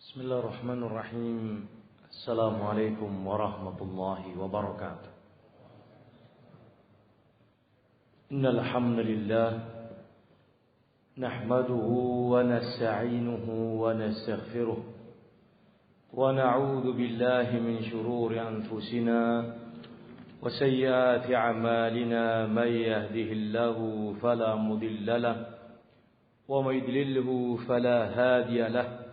Bismillahirrahmanirrahim. Assalamualaikum warahmatullahi wabarakatuh. Innal hamdalillah nahmaduhu wa nasta'inuhu wa nastaghfiruh wa na'udzu billahi min shururi anfusina wa sayyiati a'malina may yahdihillahu fala mudilla lahu wa may yudlilhu fala hadiya lahu.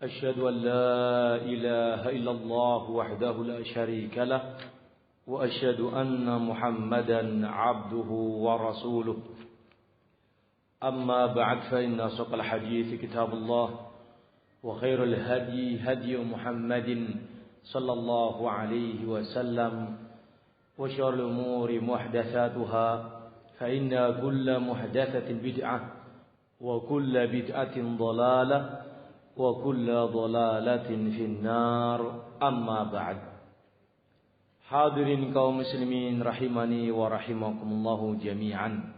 أشهد أن لا إله إلا الله وحده لا شريك له وأشهد أن محمدا عبده ورسوله أما بعد فإن أصدق الحديث كتاب الله وخير الهدي هدي محمد صلى الله عليه وسلم وشر الأمور محدثاتها فإن كل محدثة بدعة وكل بدعة ضلالة wa kullu dhalalatin finnar. Amma ba'd. Hadirin kaum muslimin rahimani wa rahimakumullah jami'an.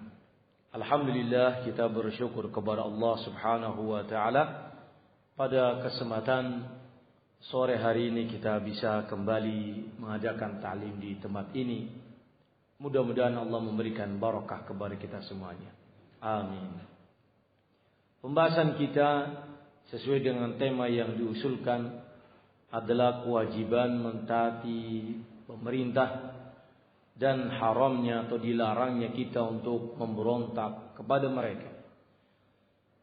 Alhamdulillah, kita bersyukur kepada Allah Subhanahu wa taala pada kesempatan sore hari ini kita bisa kembali mengadakan ta'lim di tempat ini. Mudah-mudahan Allah memberikan barakah kepada kita semuanya. Amin. Pembahasan kita sesuai dengan tema yang diusulkan adalah kewajiban mentaati pemerintah dan haramnya atau dilarangnya kita untuk memberontak kepada mereka.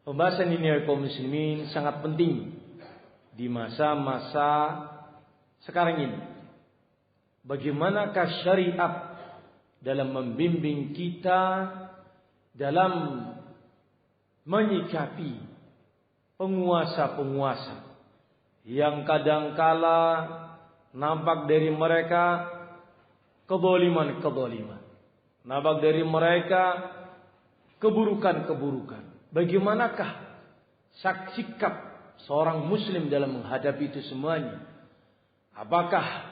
Pembahasan ini kaum muslimin sangat penting di masa-masa sekarang ini. Bagaimanakah syariat dalam membimbing kita dalam menyikapi penguasa-penguasa yang kadangkala nampak dari mereka kezaliman-kezaliman, nampak dari mereka keburukan-keburukan. Bagaimanakah sikap seorang muslim dalam menghadapi itu semuanya? Apakah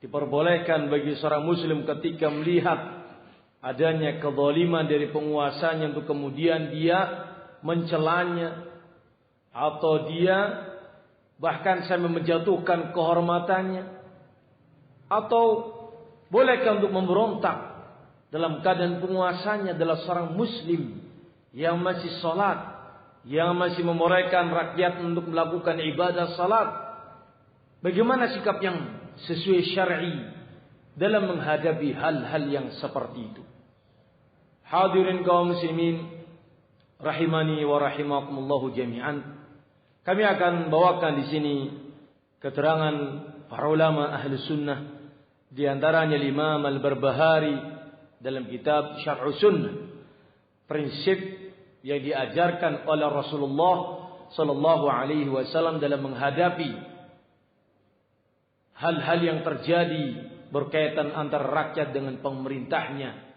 diperbolehkan bagi seorang muslim ketika melihat adanya kezaliman dari penguasanya untuk kemudian dia mencelanya, atau dia bahkan sampai menjatuhkan kehormatannya? Atau bolehkah untuk memberontak dalam keadaan penguasanya adalah seorang muslim yang masih salat, yang masih memuraikan rakyat untuk melakukan ibadah salat? Bagaimana sikap yang sesuai syar'i dalam menghadapi hal-hal yang seperti itu? Hadirin kaum muslimin rahimani wa rahimakumullah jami'an. Kami akan bawakan di sini keterangan para ulama ahli sunnah, di antaranya Imam Al-Barbahari dalam kitab Syarh Sunnah, prinsip yang diajarkan oleh Rasulullah sallallahu alaihi wasallam dalam menghadapi hal-hal yang terjadi berkaitan antara rakyat dengan pemerintahnya,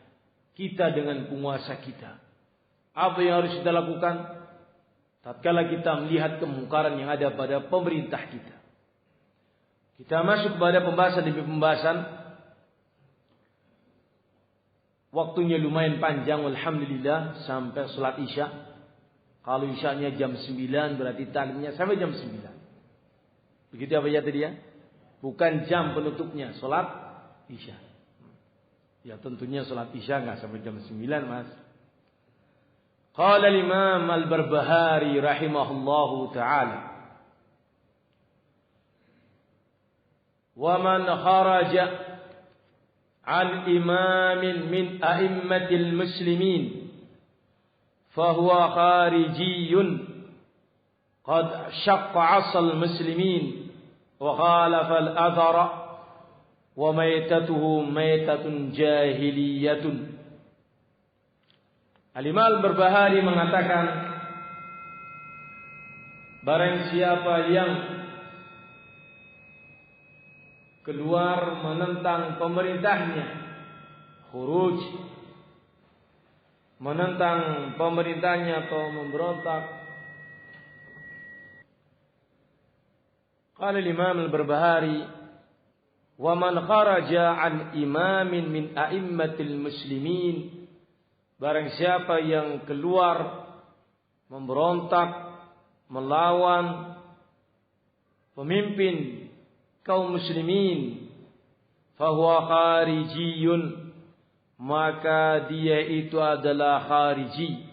kita dengan penguasa kita. Apa yang harus kita lakukan tatkala kita melihat kemungkaran yang ada pada pemerintah kita? Kita masuk pada pembahasan demi pembahasan. Waktunya lumayan panjang, alhamdulillah, sampai salat Isya. Kalau Isyanya jam 9 berarti ta'limnya sampai jam 9. Begitu apa ya tadi ya? Bukan jam penutupnya salat Isya. Ya tentunya salat Isya enggak sampai jam 9, Mas. Qala al-Imam Al-Barbahari rahimahullahu ta'ala, wa man kharaja an imamin min a'immatil muslimin fahuwa kharijiyyun qad syaqqa 'asal muslimin wa khalafa al-athara wa maytatuhu maytatun jahiliyatun. Al-Imam Al-Barbahari mengatakan, barang siapa yang keluar menentang pemerintahnya, khuruj, menentang pemerintahnya atau memberontak, qala al-Imam Al-Barbahari, wa man kharaja an imamin min a'immatil muslimin, barang siapa yang keluar memberontak, melawan pemimpin kaum muslimin, fahuwa kharijiyun, maka dia itu adalah khariji.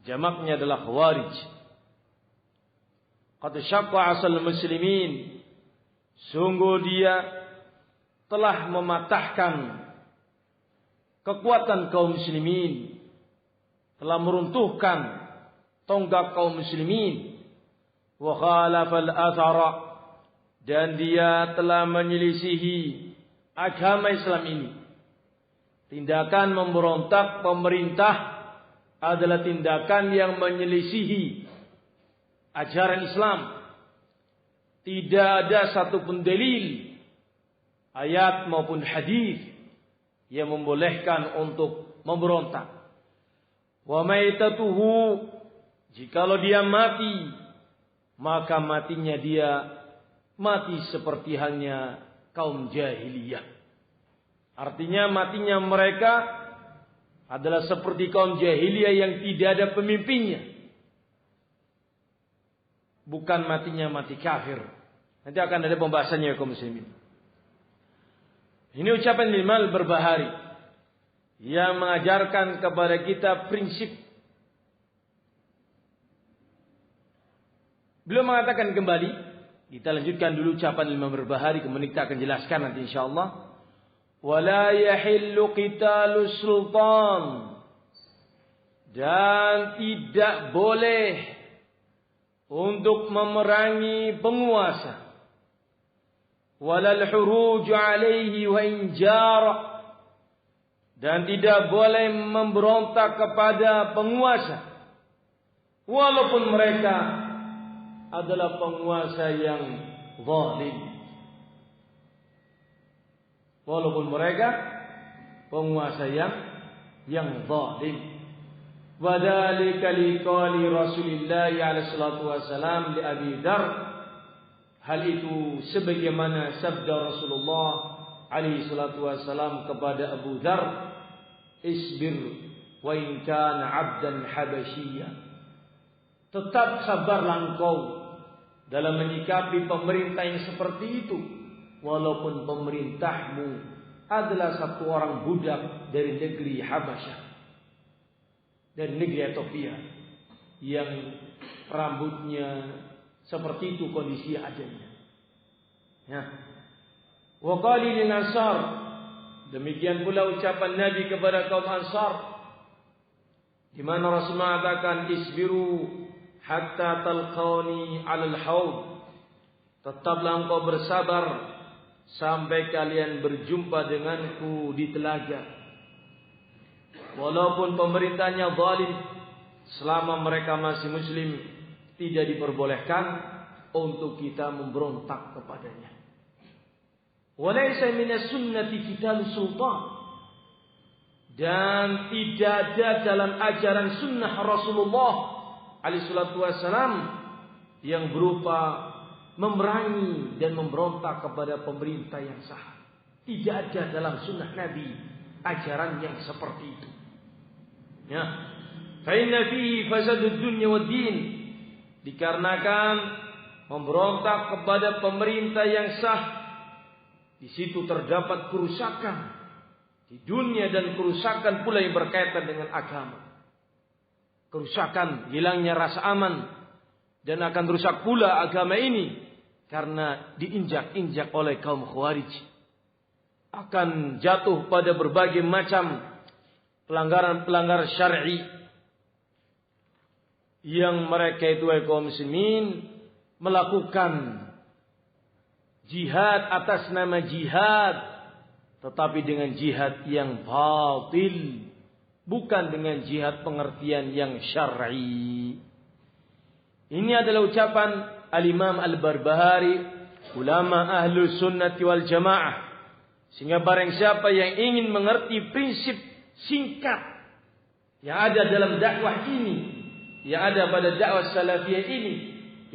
Jamaknya adalah khawarij. Qad syaqqa asal muslimin, sungguh dia telah mematahkan kekuatan kaum muslimin, telah meruntuhkan tonggak kaum muslimin. Wa khalafal athara, dan dia telah menyelisihi agama Islam ini. Tindakan memberontak pemerintah adalah tindakan yang menyelisihi ajaran Islam. Tidak ada satupun dalil, ayat maupun hadis yang membolehkan untuk memberontak. Wa maitatuhu, jikalau dia mati, maka matinya dia mati seperti halnya kaum jahiliyah. Artinya matinya mereka adalah seperti kaum jahiliyah yang tidak ada pemimpinnya. Bukan matinya mati kafir. Nanti akan ada pembahasannya kaum muslimin. Ini ucapan Imam Al-Barbahari yang mengajarkan kepada kita prinsip. Beliau mengatakan kembali, kita lanjutkan dulu ucapan Imam Al-Barbahari, kemudian kita akan jelaskan nanti insyaallah. Wala yahillu qitalus sultan, dan tidak boleh untuk memerangi penguasa. Walal huruj alaihi wa injar, dan tidak boleh memberontak kepada penguasa walaupun mereka adalah penguasa yang zalim. Walaupun mereka penguasa yang zalim. Wadhalika liqali Rasulillah alaihi salatu wasalam li Abi Dzar. Hal itu sebagaimana sabda Rasulullah alaihi salatu wasalam kepada Abu Dzar, isbir wa in kana 'abdan habasyiyya. Tetap sabarlah engkau dalam menyikapi pemerintah yang seperti itu, walaupun pemerintahmu adalah satu orang budak dari negeri Habasyah, dari negeri Ethiopia, yang rambutnya seperti itu kondisi adanya. Ya. Wa qali lil ansar, demikian pula ucapan Nabi kepada kaum Ansar, di mana Rasul mengatakan isbiru hatta talqauni 'alal haud. Tetaplah engkau bersabar sampai kalian berjumpa denganku di telaga. Walaupun pemerintahnya zalim, selama mereka masih muslim, tidak diperbolehkan untuk kita memberontak kepadanya. Walaysa minas sunnati qitalus sultan, dan tidak ada dalam ajaran sunnah Rasulullah alaihi salatu wassalam yang berupa memerangi dan memberontak kepada pemerintah yang sah. Tidak ada dalam sunnah Nabi ajaran yang seperti itu. Ya, fa inna fihi fasadud dunya wad din, dikarenakan memberontak kepada pemerintah yang sah, di situ terdapat kerusakan di dunia dan kerusakan pula yang berkaitan dengan agama. Kerusakan, hilangnya rasa aman, dan akan rusak pula agama ini karena diinjak-injak oleh kaum Khawarij. Akan jatuh pada berbagai macam pelanggaran syar'i yang mereka itu kaum muslimin melakukan jihad atas nama jihad, tetapi dengan jihad yang batil, bukan dengan jihad pengertian yang syar'i. Ini adalah ucapan Al-Imam Al-Barbahari, ulama ahlu sunnati wal jamaah. Sehingga barang siapa yang ingin mengerti prinsip singkat yang ada dalam dakwah ini, yang ada pada dakwah salafiyah ini,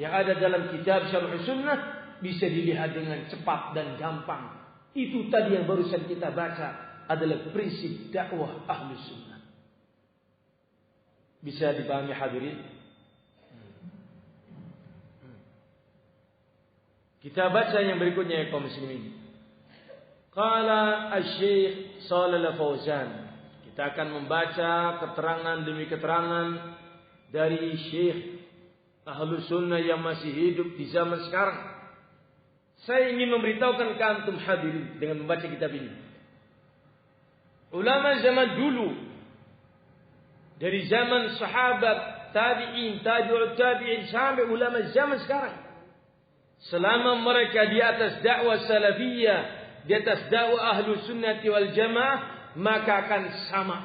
yang ada dalam kitab Syarh Sunnah, bisa dilihat dengan cepat dan gampang. Itu tadi yang barusan kita baca adalah prinsip dakwah ahlu sunnah. Bisa dipahami hadirin? Kita baca yang berikutnya ya kaum muslimin. Qala Asy-Syaikh Shalal Fauzan. Kita akan membaca keterangan demi keterangan dari Syekh Ahlus Sunnah yang masih hidup di zaman sekarang. Saya ingin memberitahukan ke antum hadirin dengan membaca kitab ini. Ulama zaman dulu, dari zaman sahabat, tabi'in, tabi'ut tabi'in sampai ulama zaman sekarang, selama mereka di atas dakwah salafiyah, di atas dakwah Ahlus Sunnati wal Jamaah, maka akan sama.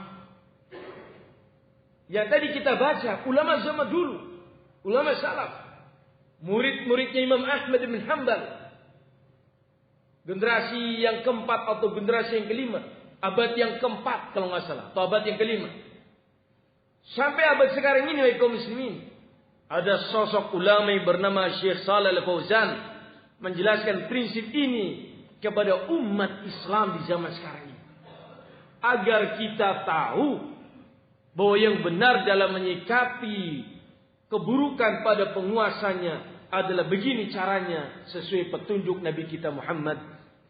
Yang tadi kita baca, ulama zaman dulu, ulama salaf, murid-muridnya Imam Ahmad bin Hanbal, generasi yang keempat atau generasi yang kelima, abad yang keempat kalau nggak salah, atau abad yang kelima. Sampai abad sekarang ini, wahai kaum muslimin, ada sosok ulama yang bernama Syekh Shalal Fauzan menjelaskan prinsip ini kepada umat Islam di zaman sekarang ini, agar kita tahu bahwa yang benar dalam menyikapi keburukan pada penguasanya adalah begini caranya sesuai petunjuk Nabi kita Muhammad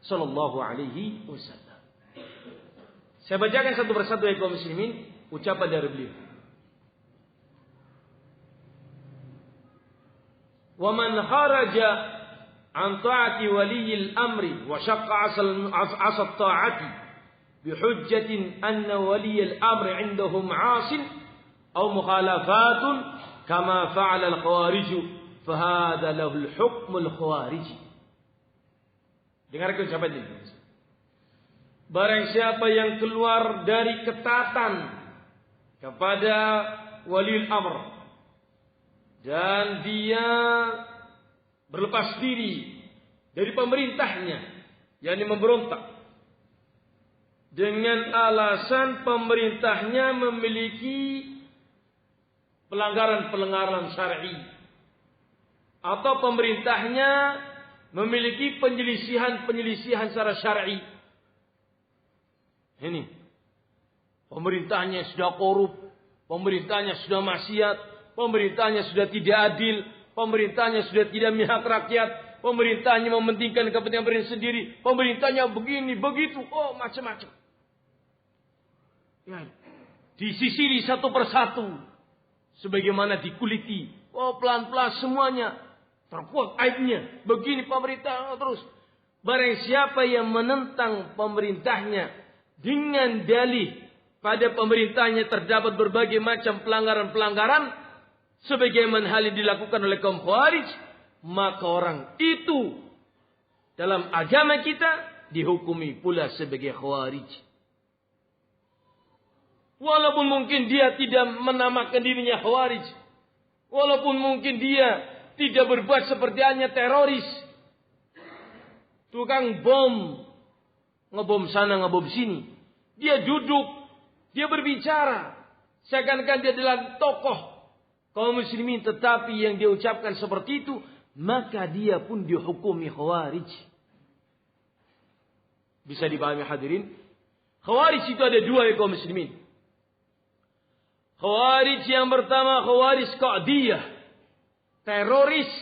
sallallahu alaihi wasallam. Saya bacakan satu persatu ya kaum muslimin ucapan dari beliau. Wa man kharaja an ta'ati waliyil amri wa syaqqa asal ta'ati bihujjatin anna waliyil amri indahum 'asin aw mukhalafatun kama fa'ala al-khawarij fa hadha lahu al-hukm al-khawarij. Dengarkan ucapan ini. Barang siapa yang keluar dari ketatan kepada waliul amr dan dia berlepas diri dari pemerintahnya, yakni memberontak, dengan alasan pemerintahnya memiliki pelanggaran-pelanggaran syar'i atau pemerintahnya memiliki penyelisihan secara syar'i. Ini pemerintahnya sudah korup, pemerintahnya sudah maksiat, pemerintahnya sudah tidak adil, pemerintahnya sudah tidak memihak rakyat, pemerintahnya mementingkan kepentingan diri sendiri, pemerintahnya begini begitu, oh macam-macam. Ya, disisiri satu persatu, sebagaimana dikuliti, oh pelan-pelan semuanya terkuak aibnya. Begini pemerintah terus. Barang siapa yang menentang pemerintahnya dengan dalih pada pemerintahnya terdapat berbagai macam pelanggaran-pelanggaran, sebagaimana hal yang dilakukan oleh kaum Khawarij, maka orang itu dalam agama kita dihukumi pula sebagai Khawarij. Walaupun mungkin dia tidak menamakan dirinya Khawarij, walaupun mungkin dia tidak berbuat seperti hanya teroris, tukang bom, ngebom sana ngebom sini, dia duduk, dia berbicara seakan-akan dia adalah tokoh kaum muslimin, tetapi yang dia ucapkan seperti itu, maka dia pun dihukumi Khawarij. Bisa dipahami hadirin? Khawarij itu ada dua ya kaum muslimin. Khawarij yang pertama Khawarij Qa'diyah, teroris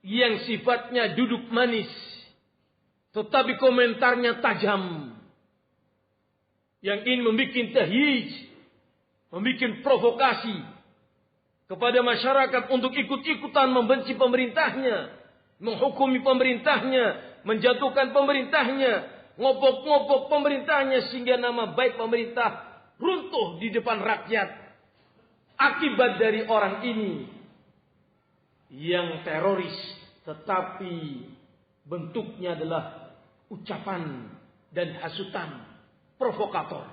yang sifatnya duduk manis, tetapi komentarnya tajam, yang ingin membuat tahyij, membuat provokasi kepada masyarakat untuk ikut-ikutan membenci pemerintahnya, menghukumi pemerintahnya, menjatuhkan pemerintahnya, ngobok-ngobok pemerintahnya, sehingga nama baik pemerintah runtuh di depan rakyat. Akibat dari orang ini yang teroris, tetapi bentuknya adalah ucapan dan hasutan provokator.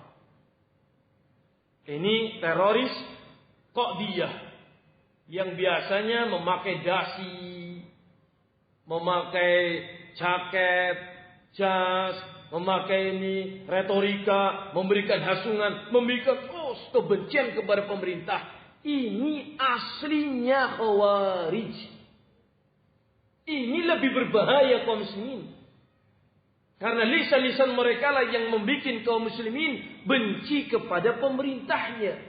Ini teroris Qa'diyah yang biasanya memakai dasi, memakai jaket, jas, memakai ini retorika, memberikan hasungan, memberikan kebencian kepada pemerintah. Ini aslinya Khawarij. Ini lebih berbahaya kaum muslimin. Karena lisan-lisan mereka lah yang membuat kaum muslimin benci kepada pemerintahnya.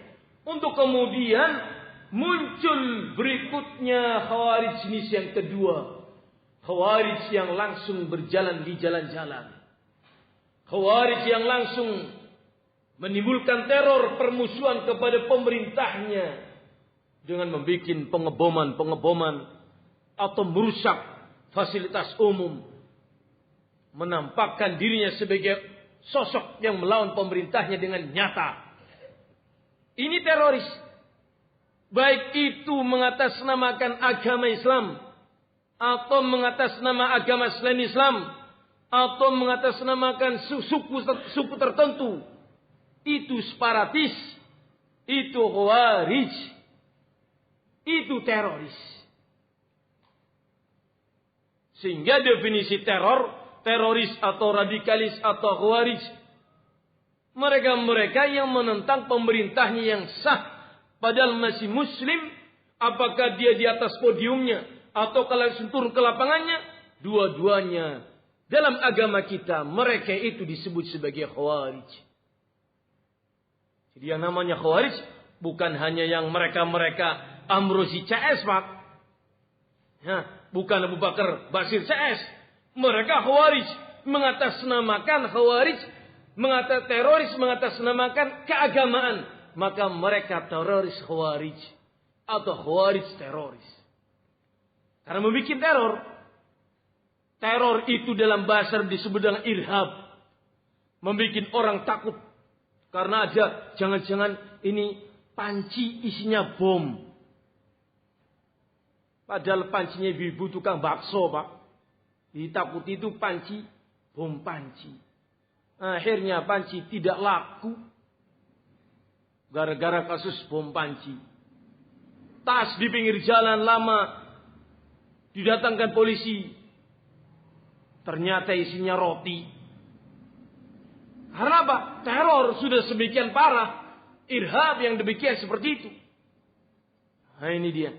Untuk kemudian muncul berikutnya Khawarij jenis yang kedua. Khawarij yang langsung berjalan di jalan-jalan. Khawarij yang langsung menimbulkan teror permusuhan kepada pemerintahnya dengan membuat pengeboman atau merusak fasilitas umum, menampakkan dirinya sebagai sosok yang melawan pemerintahnya dengan nyata. Ini teroris. Baik itu mengatasnamakan agama Islam, atau mengatasnamakan agama selain Islam, atau mengatasnamakan suku tertentu. Itu separatis, itu khawarij, itu teroris. Sehingga definisi teroris atau radikalis atau khawarij, mereka-mereka yang menentang pemerintahnya yang sah padahal masih muslim, apakah dia di atas podiumnya atau kalau turun ke lapangannya, dua-duanya dalam agama kita mereka itu disebut sebagai khawarij. Jadi yang namanya khawarij bukan hanya yang mereka Amrozi CS, Pak. Ya, bukan Abu Bakar Basir CS. Mereka khawarij, mengatasnamakan khawarij, teroris mengatasnamakan keagamaan. Maka mereka teroris khawarij atau khawarij teroris. Karena membuat teror. Teror itu dalam bahasa disebut dengan irhab. Membuat orang takut. Karena ada jangan-jangan ini panci isinya bom. Padahal pancinya ibu tukang bakso, Pak. Ditakuti itu panci, bom panci. Akhirnya panci tidak laku. Gara-gara kasus bom panci. Tas di pinggir jalan lama. Didatangkan polisi. Ternyata isinya roti. Karena apa? Teror sudah sedemikian parah. Irhab yang demikian seperti itu. Nah ini dia.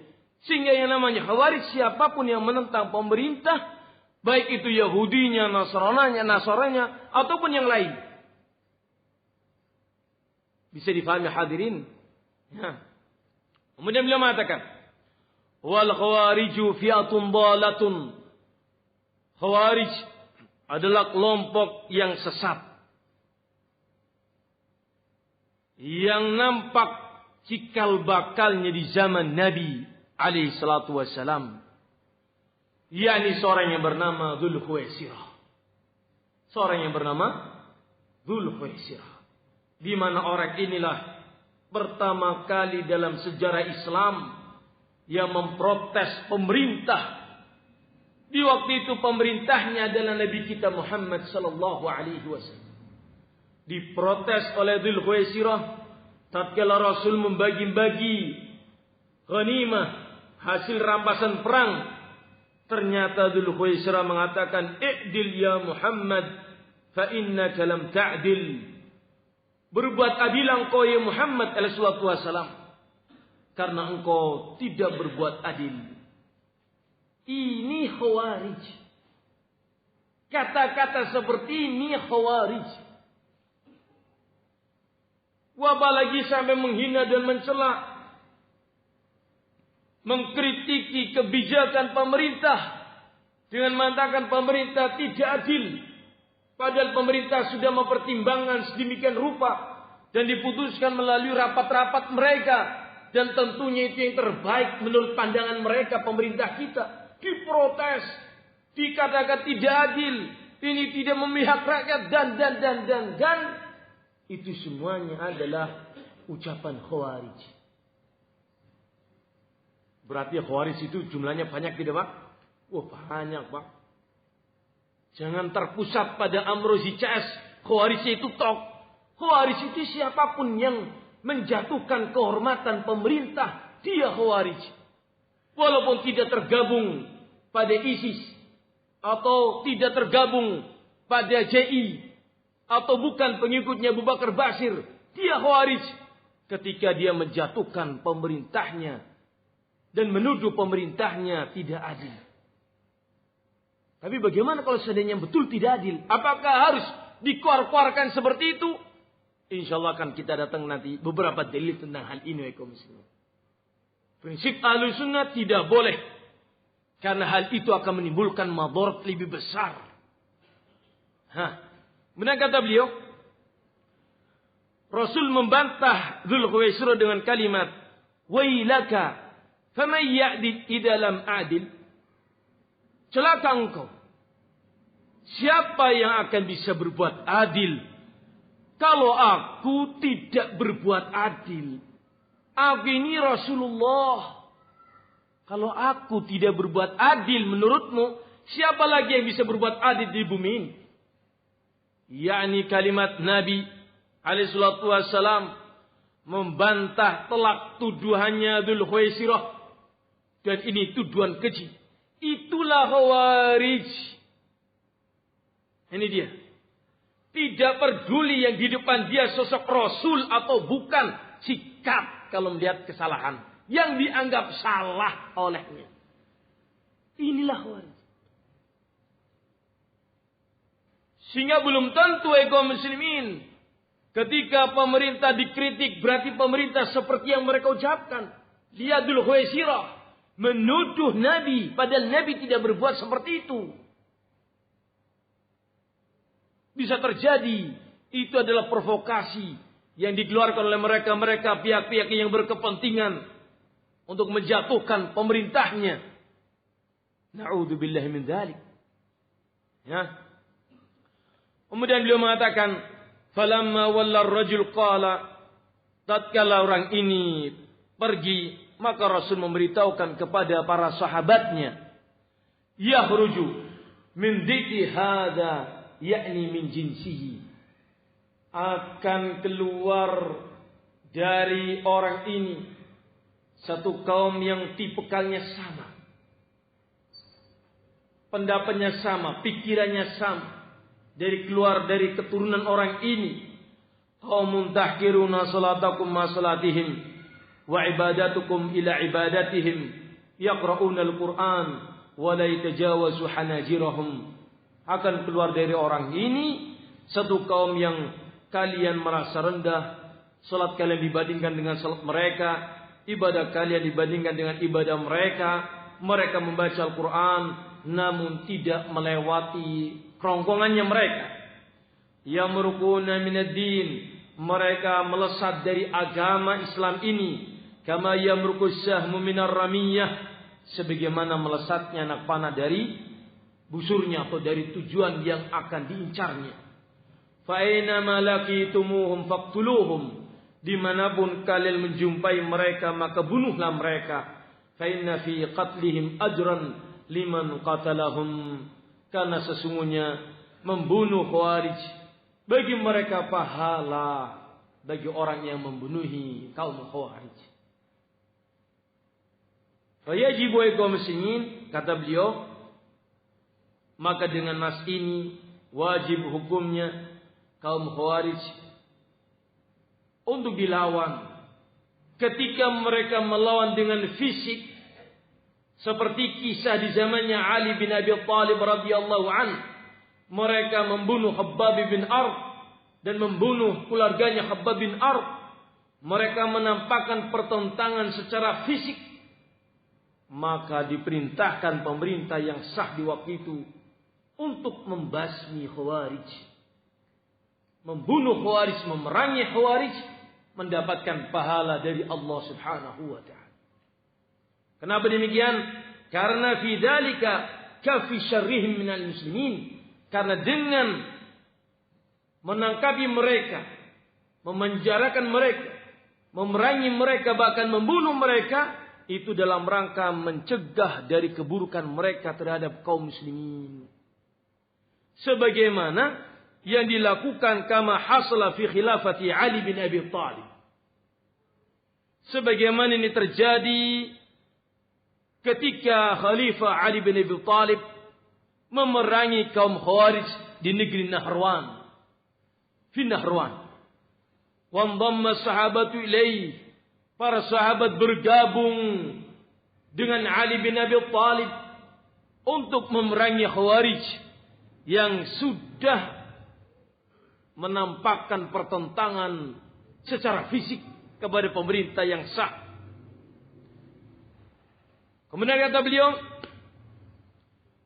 Sehingga yang namanya khawarij, siapapun yang menentang pemerintah, baik itu Yahudinya, Nasranya, ataupun yang lain. Bisa difahami hadirin. Ya. Kemudian beliau mengatakan, wal khawariju fi'atun dhalatun. Khawarij adalah kelompok yang sesat. Yang nampak cikal bakalnya di zaman Nabi alaihi salatu wassalam. yakni seorang yang bernama Dzul Khuwaisirah. Seorang yang bernama Dzul Khuwaisirah. Di mana orang inilah pertama kali dalam sejarah Islam yang memprotes pemerintah. Di waktu itu pemerintahnya adalah Nabi kita Muhammad sallallahu alaihi wasallam. Diprotes oleh Dzul Khuwaisirah tatkala Rasul membagi-bagi ghanimah hasil rampasan perang. Ternyata Dzul Khuwaisirah mengatakan, "I'dil ya Muhammad, fa innaka lam ta'dil." Berbuat adil engkau ya Muhammad alaihi salatu wasallam, karena engkau tidak berbuat adil. Ini khawarij. Kata-kata seperti ini khawarij. Apalagi sampai menghina dan mencela, mengkritiki kebijakan pemerintah dengan mengatakan pemerintah tidak adil. Padahal pemerintah sudah mempertimbangkan sedemikian rupa dan diputuskan melalui rapat-rapat mereka. Dan tentunya itu yang terbaik menurut pandangan mereka, pemerintah kita. Diprotes, dikatakan tidak adil, ini tidak memihak rakyat, dan. Itu semuanya adalah ucapan khawarij. Berarti khawarij itu jumlahnya banyak tidak Pak? Wah banyak Pak. Jangan terpusat pada Amrozi CS. Khawarij itu tok. Khawarij itu siapapun yang menjatuhkan kehormatan pemerintah, dia khawarij. Walaupun tidak tergabung pada ISIS atau tidak tergabung pada JI atau bukan pengikutnya Abu Bakar Basir, dia khawarij ketika dia menjatuhkan pemerintahnya dan menuduh pemerintahnya tidak adil. Tapi bagaimana kalau seandainya betul tidak adil? Apakah harus dikeluarkan seperti itu? Insyaallah akan kita datang nanti beberapa dalil tentang hal ini. Prinsip Ahlussunnah tidak boleh Karena hal itu akan menimbulkan madarat lebih besar. Benar kata beliau, Rasul membantah Dzul Khuwaisirah dengan kalimat, "Wailaka, faman ya'dil idza lam a'dil?" Celaka engkau. Siapa yang akan bisa berbuat adil kalau aku tidak berbuat adil? Aku ini Rasulullah. Kalau aku tidak berbuat adil menurutmu, siapa lagi yang bisa berbuat adil di bumi ini? Yakni kalimat Nabi alaihi salatu wassalam membantah telak tuduhannya Dzul Khuwaisirah. Dan ini tuduhan keji. Itulah Khawarij. Ini dia. Tidak peduli yang di depan dia sosok Rasul atau bukan. Sikap kalau melihat kesalahan yang dianggap salah olehnya. Inilah Khawarij. Sehingga belum tentu kaum muslimin ketika pemerintah dikritik berarti pemerintah seperti yang mereka ucapkan. Lihat Dzul Khuwaisirah menuduh Nabi padahal Nabi tidak berbuat seperti itu. Bisa terjadi itu adalah provokasi yang dikeluarkan oleh mereka pihak-pihak yang berkepentingan untuk menjatuhkan pemerintahnya. Na'udzubillahi min dzalik. Ya. Kemudian beliau mengatakan, "Falamma walla ar-rajul qala," tatkala orang ini pergi, maka Rasul memberitahukan kepada para sahabatnya, "Yakhruju min diti hadza, yakni min jinsihi." Akan keluar dari orang ini satu kaum yang tipikalnya sama, pendapatnya sama, pikirannya sama. Keluar dari keturunan orang ini. Qaumun tahkiruna salatakum ma salatihim wa ibadatukum ila ibadatihim yaqra'una al-Qur'an wa la yatajawazu hanajirahum. Akan keluar dari orang ini satu kaum yang kalian merasa rendah, salat kalian dibandingkan dengan salat mereka, ibadah kalian dibandingkan dengan ibadah mereka. Mereka membaca Al-Qur'an namun tidak melewati kerongkongannya mereka. Yamruquna minad din, mereka melesat dari agama Islam ini. Kama yamruqus sahmu minar ramiyah, sebagaimana melesatnya anak panah dari busurnya atau dari tujuan yang akan diincarnya. Fa aina ma laqitumuhum faqtuluhum, dimanapun kalian menjumpai mereka maka bunuhlah mereka. Fa inna fi qatlihim ajran liman qatalahum, karena sesungguhnya membunuh Khawarij bagi mereka pahala bagi orang yang membunuhi kaum Khawarij. Fayajibu kaum muslimin, kata beliau, maka dengan nas ini wajib hukumnya kaum Khawarij untuk dilawan. Ketika mereka melawan dengan fisik, seperti kisah di zamannya Ali bin Abi Thalib radhiyallahu anhu, mereka membunuh Khabbab bin Arq dan membunuh keluarganya Khabbab bin Arq. Mereka menampakkan pertentangan secara fisik. Maka diperintahkan pemerintah yang sah di waktu itu untuk membasmi Khawarij. Membunuh Khawarij, memerangi Khawarij, mendapatkan pahala dari Allah Subhanahu wa ta'ala. Kenapa demikian? Karena fi dzalika kafi syarrihim minal muslimin. Karena dengan menangkapi mereka, memenjarakan mereka, memerangi mereka, bahkan membunuh mereka, itu dalam rangka mencegah dari keburukan mereka terhadap kaum muslimin. Sebagaimana yang dilakukan kama hasala fi khilafati Ali bin Abi Thalib. Sebagaimana ini terjadi ketika Khalifah Ali bin Abi Thalib memerangi kaum Khawarij di negeri Nahrawan. Fi Nahrawan. Wa dhamma sahabatu ilaihi. Para sahabat bergabung dengan Ali bin Abi Thalib untuk memerangi Khawarij yang sudah menampakkan pertentangan secara fisik kepada pemerintah yang sah. Kemudian kata beliau,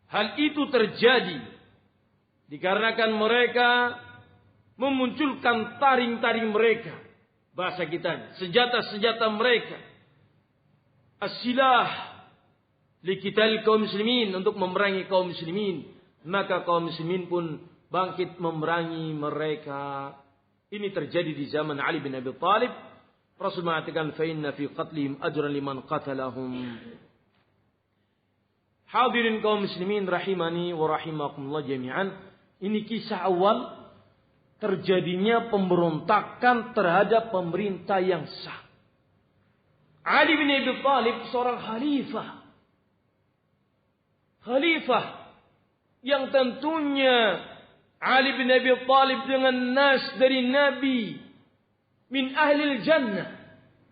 Hal itu terjadi dikarenakan mereka memunculkan taring-taring mereka. Bahasa kita, senjata-senjata mereka. As-silah liqital kaum muslimin, untuk memerangi kaum muslimin. Maka kaum muslimin pun bangkit memerangi mereka. Ini terjadi di zaman Ali bin Abi Thalib. Rasul mengatakan, fa inna fi qatlihim ajran liman qatalahum. Hadirin kaum muslimin rahimani wa rahimakumullah jami'an. Ini kisah awal terjadinya pemberontakan terhadap pemerintah yang sah. Ali bin Abi Thalib seorang khalifah. Khalifah yang tentunya Ali bin Abi Thalib dengan nas dari Nabi min ahlil jannah,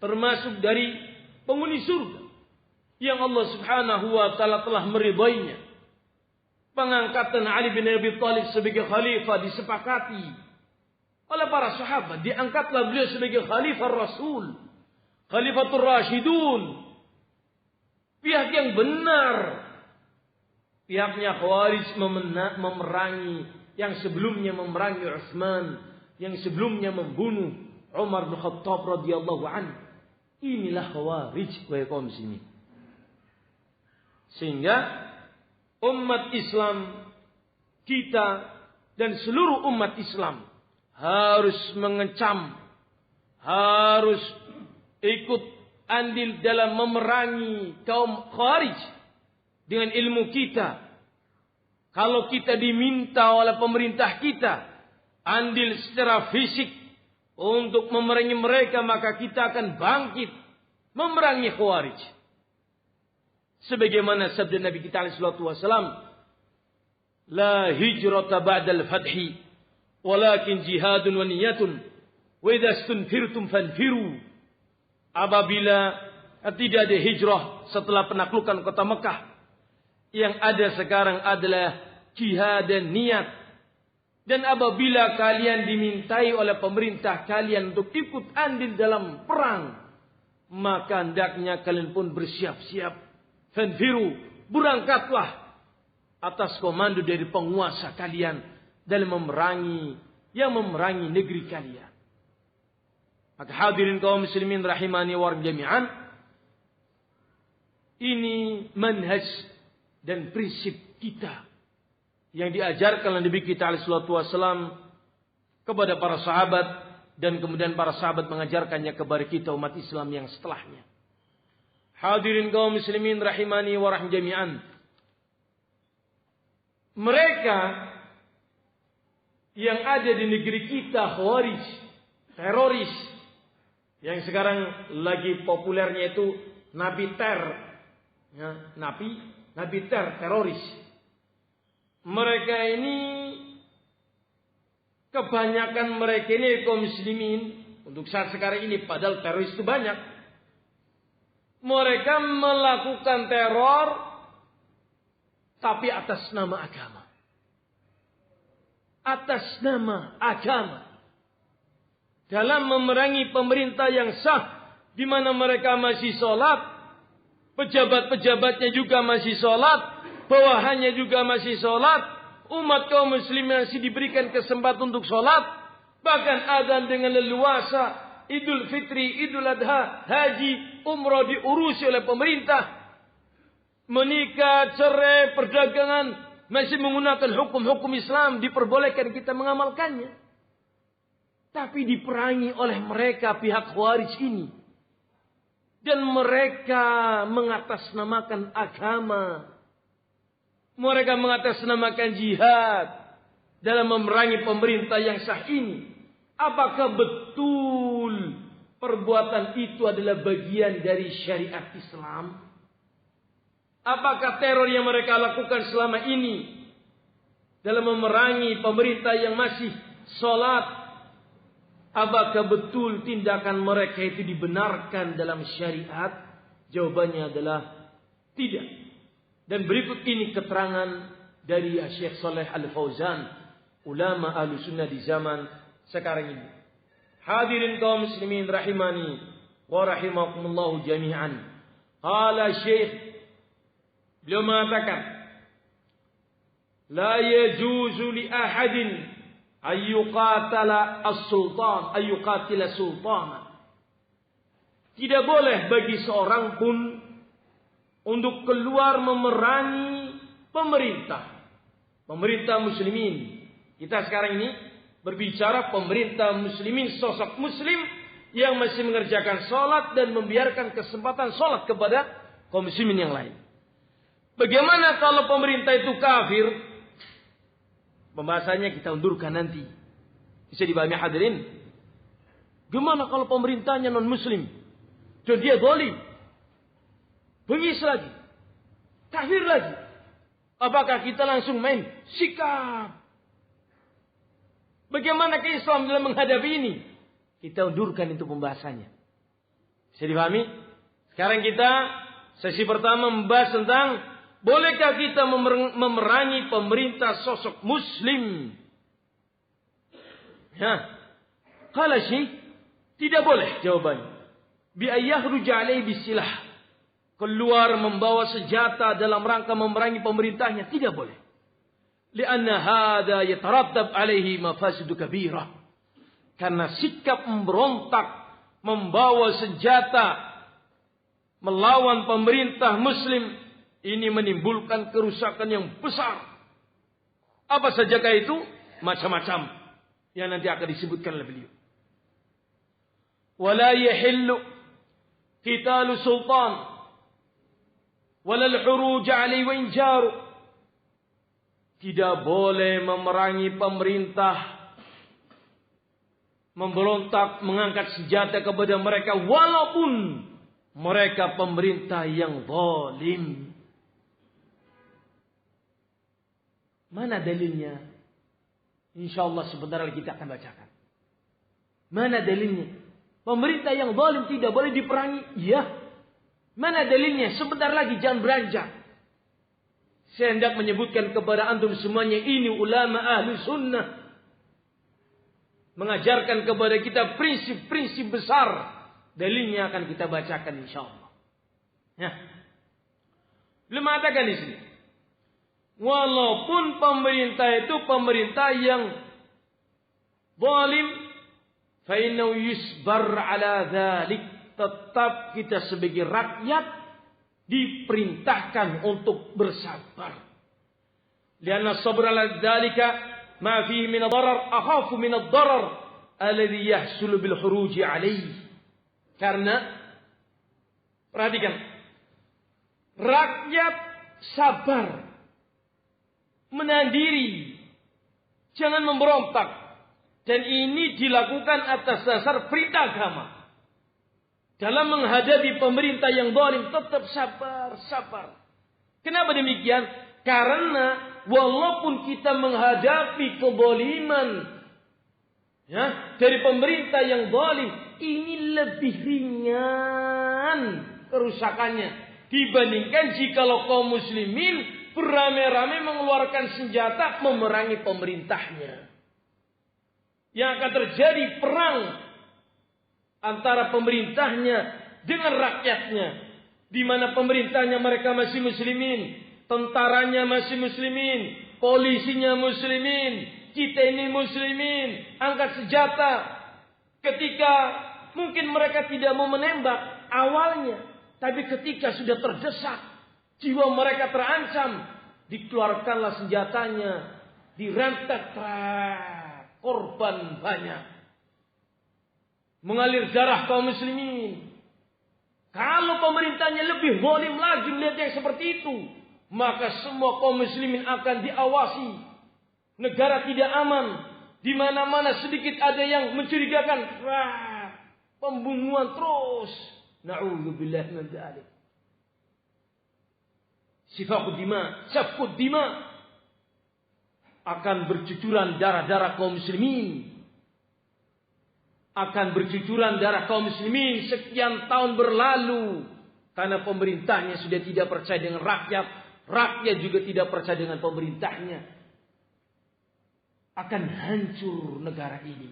termasuk dari penghuni surga yang Allah Subhanahu wa taala telah meridainya. Pengangkatan Ali bin Abi Thalib sebagai khalifah disepakati oleh para sahabat. Diangkatlah beliau sebagai khalifah Rasul, Khalifatul Rasyidun, pihak yang benar. Pihaknya Khawarij memerangi, yang sebelumnya memerangi Utsman, yang sebelumnya membunuh Umar bin Khattab radhiyallahu anhu. Inilah Khawarij, wahai kaum muslimin. Sehingga umat Islam kita dan seluruh umat Islam harus mengecam, harus ikut andil dalam memerangi kaum Khawarij dengan ilmu kita. Kalau kita diminta oleh pemerintah kita andil secara fisik untuk memerangi mereka, maka kita akan bangkit memerangi Khawarij. Sebagaimana sabda Nabi kita alaihi salatu wasalam, la hijrata ba'dal fathi walakin jihadun wa niyatun wa idza stunfirtum fanfiru. Apabila tidak ada hijrah setelah penaklukan kota Mekah, yang ada sekarang adalah jihad dan niat. Dan apabila kalian dimintai oleh pemerintah kalian untuk ikut andil dalam perang, maka hendaknya kalian pun bersiap-siap. Fanfiru, berangkatlah atas komando dari penguasa kalian dalam memerangi negeri kalian. Maka hadirin kaum muslimin rahimani wa jami'an, ini manhaj dan prinsip kita yang diajarkan oleh Nabi kita alaihi salatu wasallam kepada para sahabat, dan kemudian para sahabat mengajarkannya kepada kita umat Islam yang setelahnya. Hadirin kaum muslimin rahimani wa rahim jami'an. Mereka yang ada di negeri kita, Khawarij, teroris, yang sekarang lagi populernya itu Nabi Ter, ya, Nabi Ter, teroris. Mereka ini, kebanyakan mereka ini kaum muslimin untuk saat sekarang ini, padahal teroris itu banyak. Mereka melakukan teror tapi atas nama agama. Atas nama agama. Dalam memerangi pemerintah yang sah, di mana mereka masih sholat, pejabat-pejabatnya juga masih sholat, bawahannya juga masih sholat, umat kaum muslim masih diberikan kesempatan untuk sholat, bahkan adzan dengan leluasa, Idul Fitri, Idul Adha, haji, umrah diurusi oleh pemerintah, menikah, cerai, perdagangan masih menggunakan hukum-hukum Islam, diperbolehkan kita mengamalkannya. Tapi diperangi oleh mereka pihak Khawarij ini. Dan mereka mengatasnamakan agama. Mereka mengatasnamakan jihad dalam memerangi pemerintah yang sah ini. Apakah betul perbuatan itu adalah bagian dari syariat Islam? Apakah teror yang mereka lakukan selama ini dalam memerangi pemerintah yang masih sholat, apakah betul tindakan mereka itu dibenarkan dalam syariat? Jawabannya adalah tidak. Dan berikut ini keterangan dari Syekh Shalih Al-Fauzan, ulama Ahlussunnah di zaman sekarang ini. Hadirin kaum muslimin rahimani wa rahimakumullah jami'an. Qala Syekh, beliau mengatakan, la yajuzu li ahadin ayyuqatala as-sultan, ayyuqatila sultana. Tidak boleh bagi seorang pun untuk keluar memerangi pemerintah muslimin. Kita sekarang ini berbicara pemerintah muslimin, sosok muslim yang masih mengerjakan sholat dan membiarkan kesempatan sholat kepada kaum muslimin yang lain. Bagaimana kalau pemerintah itu kafir? Pembahasannya kita undurkan nanti. Bisa dipahami hadirin? Gimana kalau pemerintahnya non muslim? Dan dia zalim, bengis lagi, kafir lagi. Apakah kita langsung main sikap? Bagaimana ke Islam dalam menghadapi ini? Kita undurkan itu pembahasannya. Bisa dipahami? Sekarang kita sesi pertama membahas tentang bolehkah kita memerangi pemerintah sosok muslim? Ya, kalau sih tidak boleh jawabannya. Bi ayyahruja alaihi bisilah, keluar membawa senjata dalam rangka memerangi pemerintahnya, tidak boleh. Lianna hada yatarattab alaihi mafasidu kabirah. Karena sikap memberontak, membawa senjata melawan pemerintah muslim, ini menimbulkan kerusakan yang besar. Apa sajakah itu? Macam-macam yang nanti akan disebutkan oleh beliau. Wala yahillu qitalu sultan wala al-huruj alaihi wa injaru. Tidak boleh memerangi pemerintah, memberontak, mengangkat senjata kepada mereka walaupun mereka pemerintah yang zalim. Mana dalilnya? Insyaallah sebentar lagi kita akan bacakan. Mana dalilnya? Pemerintah yang zalim tidak boleh diperangi. Ya. Mana dalilnya? Sebentar lagi, jangan beranjak. Saya hendak menyebutkan kepada antum semuanya, ini ulama ahli sunnah. Mengajarkan kepada kita prinsip-prinsip besar. Dalilnya akan kita bacakan insyaallah. Ya. Belum mengatakan di sini. Walaupun pemerintah itu pemerintah yang zalim, fa innahu yusbar ala dzalik, tetap kita sebagai rakyat diperintahkan untuk bersabar. Lianna sabra ala dzalika ma fihi min ad-darar akhafu min ad-darar alladhi yahsul bil khuruj alayhi. Karena perhatikan, rakyat sabar, menahan diri, jangan memberontak. Dan ini dilakukan atas dasar perintah agama. Dalam menghadapi pemerintah yang zalim, tetap sabar. Kenapa demikian? Karena walaupun kita menghadapi kezaliman dari pemerintah yang zalim, ini lebih ringan kerusakannya dibandingkan jikalau kaum muslimin beramai-ramai mengeluarkan senjata memerangi pemerintahnya. Yang akan terjadi perang antara pemerintahnya dengan rakyatnya, di mana pemerintahnya mereka masih muslimin, tentaranya masih muslimin, polisinya muslimin, kita ini muslimin, angkat senjata ketika mungkin mereka tidak mau menembak awalnya, tapi ketika sudah terdesak, jiwa mereka terancam, dikeluarkanlah senjatanya, dirantak, korban banyak, mengalir darah kaum muslimin. Kalau pemerintahnya lebih zalim lagi melihat yang seperti itu, maka semua kaum muslimin akan diawasi. Negara tidak aman, di mana-mana sedikit ada yang mencurigakan, pembunuhan terus. Na'udzubillah min dzalik. Sifaqud dima, safkud dima, akan bercucuran darah-darah kaum muslimin. Akan bercucuran darah kaum muslimin sekian tahun berlalu. Karena pemerintahnya sudah tidak percaya dengan rakyat. Rakyat juga tidak percaya dengan pemerintahnya. Akan hancur negara ini.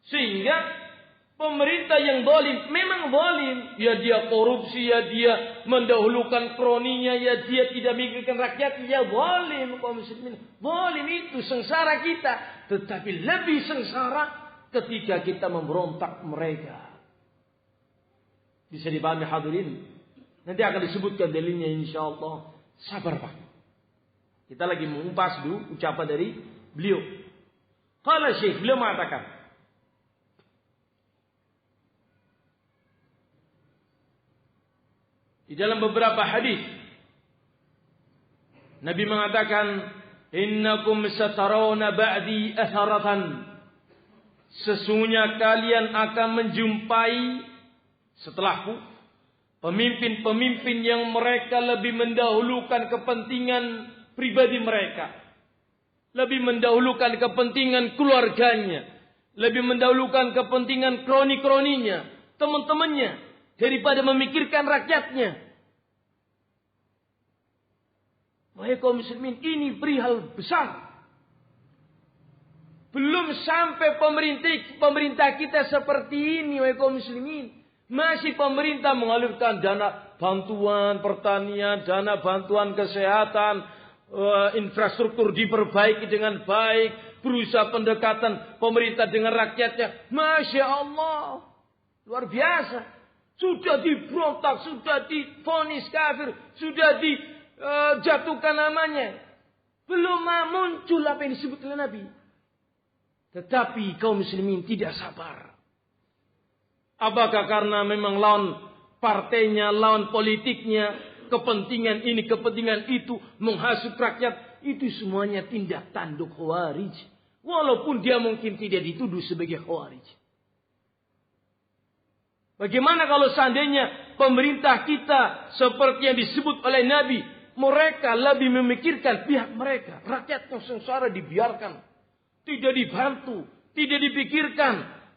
Sehingga Pemerintah yang zalim memang zalim. Ya dia korupsi, ya dia mendahulukan kroninya, ya dia tidak memikirkan rakyat, ya zalim kaum muslimin. Zalim itu sengsara kita, tetapi lebih sengsara ketika kita memberontak mereka. Bisa dipahami hadirin? Nanti akan disebutkan dalilnya insyaallah. Sabar Pak. Kita lagi mengupas dulu ucapan dari beliau. Qala Syekh, beliau mengatakan, di dalam beberapa hadis Nabi mengatakan, innakum satarawna ba'di atharatan, sesungguhnya kalian akan menjumpai setelahku pemimpin-pemimpin yang mereka lebih mendahulukan kepentingan pribadi mereka, lebih mendahulukan kepentingan keluarganya, lebih mendahulukan kepentingan kroni-kroninya, teman-temannya, daripada memikirkan rakyatnya. Wahai kaum muslimin, ini perihal besar. Belum sampai pemerintah kita seperti ini, wahai kaum muslimin. Masih pemerintah mengalirkan dana bantuan pertanian, dana bantuan kesehatan, infrastruktur diperbaiki dengan baik, berusaha pendekatan pemerintah dengan rakyatnya. Masya Allah, luar biasa. Sudah diberontak, sudah divonis kafir, sudah dijatuhkan namanya. Belum muncul apa yang disebut oleh Nabi. Tetapi kaum muslimin tidak sabar. Apakah karena memang lawan partainya, lawan politiknya, kepentingan ini, kepentingan itu, menghasut rakyat, itu semuanya tindak tanduk Khawarij. Walaupun dia mungkin tidak dituduh sebagai Khawarij. Bagaimana kalau seandainya pemerintah kita seperti yang disebut oleh Nabi, mereka lebih memikirkan pihak mereka, rakyat yang sengsara dibiarkan, tidak dibantu, tidak dipikirkan,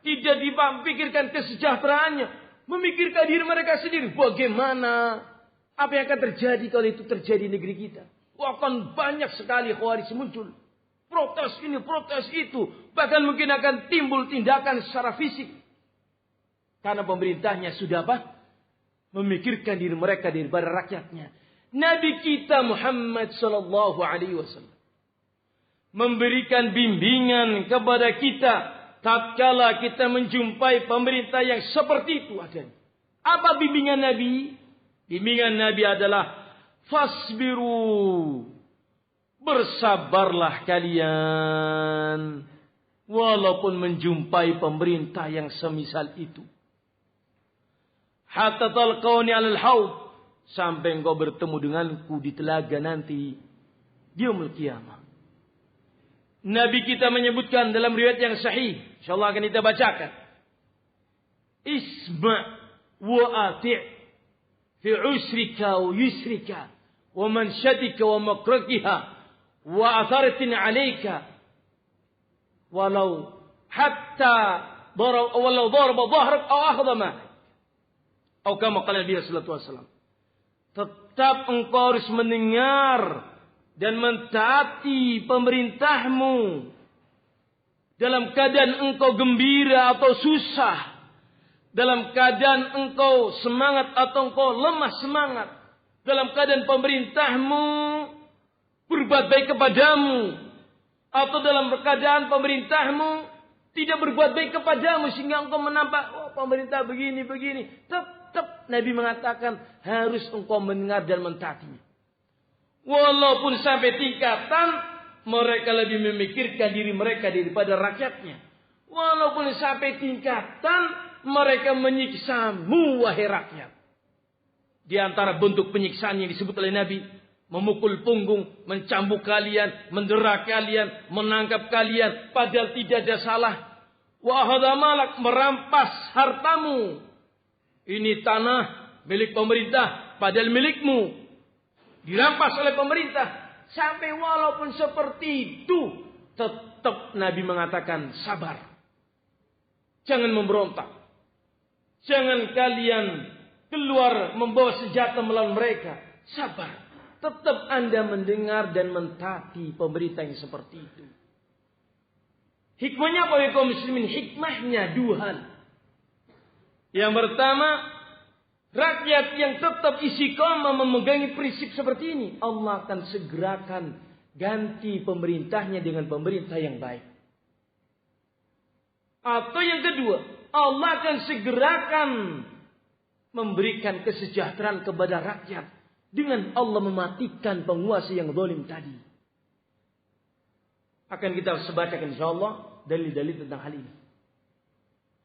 tidak dipikirkan kesejahteraannya, memikirkan diri mereka sendiri. Bagaimana? Apa yang akan terjadi kalau itu terjadi di negeri kita? Akan banyak sekali Khawarij muncul. Protes ini, protes itu. Bahkan mungkin akan timbul tindakan secara fisik. Karena pemerintahnya sudah apa? Memikirkan diri mereka daripada rakyatnya. Nabi kita Muhammad sallallahu alaihi wasallam memberikan bimbingan kepada kita tatkala kita menjumpai pemerintah yang seperti itu adanya. Apa bimbingan Nabi? Bimbingan Nabi adalah fasbiru. Bersabarlah kalian walaupun menjumpai pemerintah yang semisal itu. Hatta talqawni 'alal haud, sampai engkau bertemu denganku di telaga nanti di yaumul qiyamah. Nabi kita menyebutkan dalam riwayat yang sahih, insyaallah akan kita bacakan. Isma' wa ati' fi usrika wa yusrika wa manshatika wa makrakiha wa atharatin 'alayka walau daraba dhahrak aw akhadha ma'ak. Atau kama qala Nabi sallallahu alaihi wasallam. Tetap engkau harus mendengar dan mentaati pemerintahmu dalam keadaan engkau gembira atau susah, dalam keadaan engkau semangat atau engkau lemah semangat, dalam keadaan pemerintahmu berbuat baik kepadamu atau dalam keadaan pemerintahmu tidak berbuat baik kepadamu sehingga engkau menampak, oh pemerintah begini. Tetap Nabi mengatakan harus engkau mendengar dan mentaatinya. Walaupun sampai tingkatan mereka lebih memikirkan diri mereka daripada rakyatnya. Walaupun sampai tingkatan mereka menyiksamu wahai rakyat. Di antara bentuk penyiksaan yang disebut oleh Nabi, memukul punggung, mencambuk kalian, mendera kalian, menangkap kalian padahal tidak ada salah. Wa akhadha malak, merampas hartamu. Ini tanah milik pemerintah padahal milikmu. Dirampas oleh pemerintah. Sampai walaupun seperti itu, tetap Nabi mengatakan sabar. Jangan memberontak. Jangan kalian keluar membawa senjata melawan mereka. Sabar. Tetap Anda mendengar dan mentaati pemerintah yang seperti itu. Hikmahnya apa ya kaum muslimin? Hikmahnya dua hal. Yang pertama, rakyat yang tetap istiqomah memegangi prinsip seperti ini, Allah akan segerakan ganti pemerintahnya dengan pemerintah yang baik. Atau yang kedua, Allah akan segerakan memberikan kesejahteraan kepada rakyat dengan Allah mematikan penguasa yang zalim tadi. Akan kita bacakan insyaallah dalil-dalil tentang hal ini.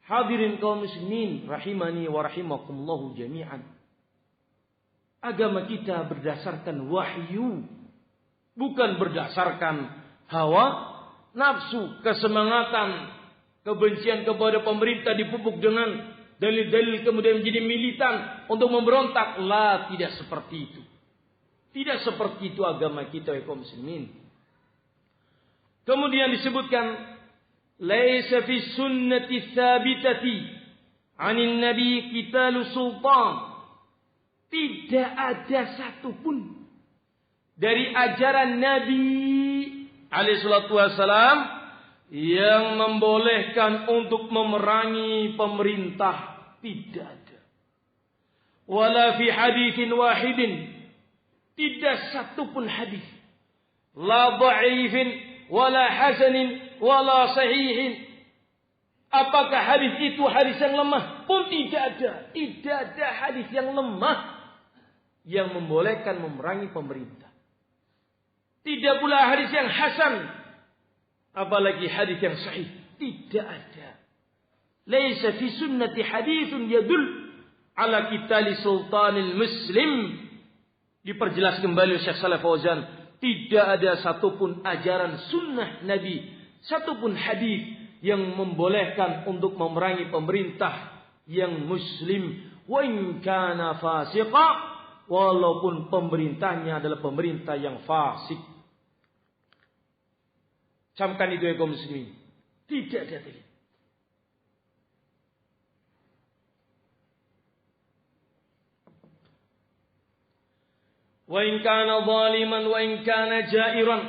Hadirin kaum muslimin rahimani wa rahimakumullah jami'an. Agama kita berdasarkan wahyu, bukan berdasarkan hawa nafsu, kesemangatan, kebencian kepada pemerintah dipupuk dengan dalil-dalil kemudian menjadi militan untuk memberontak. La, tidak seperti itu. Tidak seperti itu agama kita kaum muslimin. Kemudian disebutkan laisa fi sunnati tsabitati 'anil nabi qitalu sultan. Tidak ada satupun dari ajaran Nabi alaihi salatu wasalam yang membolehkan untuk memerangi pemerintah. Tidak ada. Wala fi haditsin wahidin. Tidak satupun hadis. La dha'ifin wala hasanin wala sahihin. Apakah hadis itu hadis yang lemah? Pun tidak ada. Tidak ada hadis yang lemah yang membolehkan memerangi pemerintah. Tidak pula hadis yang hasan, apalagi hadis yang sahih. Tidak ada. Laisa fi sunnati haditsun yadul ala qitali sultanil muslim. Diperjelas kembali Syekh Shalih Fauzan, tidak ada satupun ajaran sunnah Nabi, satupun hadis yang membolehkan untuk memerangi pemerintah yang muslim, wa in kana fasiqa, walaupun pemerintahnya adalah pemerintah yang fasik. Camkan itu ya kaum muslimin. Tidak ada dalil. Wa in kana zaliman wa in kana jairan,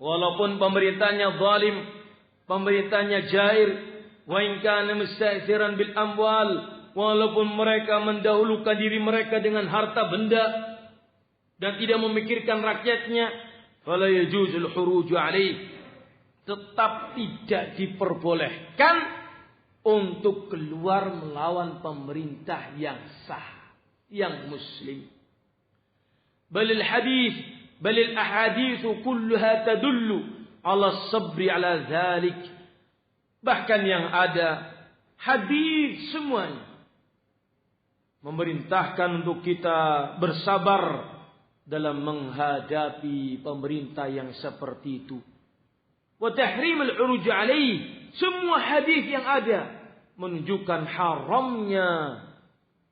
walaupun pemerintahnya zalim, pemerintahnya jair, wa in kana musta'thiran bil amwal, walaupun mereka mendahulukan diri mereka dengan harta benda dan tidak memikirkan rakyatnya, fala yajuzul khuruju alaih, tetap tidak diperbolehkan untuk keluar melawan pemerintah yang sah, yang muslim. Balil hadis, balil ahaditsu kulluha tadullu ala sabri ala dzalik. Bahkan yang ada hadis semuanya memerintahkan untuk kita bersabar dalam menghadapi pemerintah yang seperti itu. Wa tahrimul uruj alaih, semua hadis yang ada menunjukkan haramnya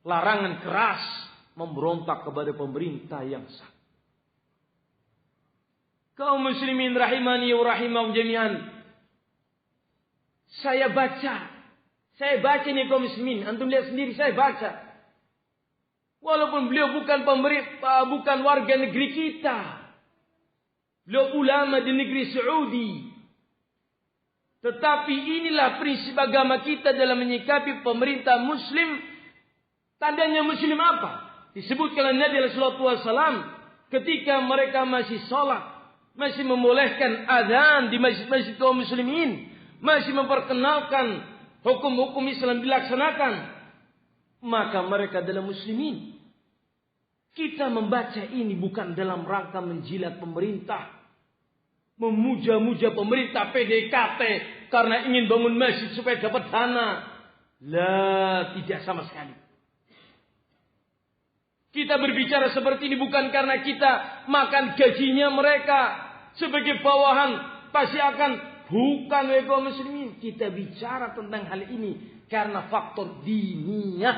larangan keras memberontak kepada pemerintah yang sah. Kaum muslimin rahimani wa rahimakum jami'an. Saya baca nih kaum muslimin, antum lihat sendiri, saya baca. Walaupun beliau bukan pemerintah, bukan warga negeri kita, beliau ulama di negeri Saudi, tetapi inilah prinsip agama kita dalam menyikapi pemerintah muslim. Tandanya muslim apa? Disebutkan Nabi sallallahu alaihi wasallam ketika mereka masih salat, masih membolehkan azan di masjid-masjid kaum muslimin, masih memperkenalkan hukum-hukum Islam dilaksanakan, maka mereka adalah muslimin. Kita membaca ini bukan dalam rangka menjilat pemerintah, memuja-muja pemerintah PDKT karena ingin bangun masjid supaya dapat dana. La, tidak sama sekali. Kita berbicara seperti ini bukan karena kita makan gajinya mereka sebagai bawahan, pasti akan, bukan kaum muslimin. Kita bicara tentang hal ini karena faktor diniyah,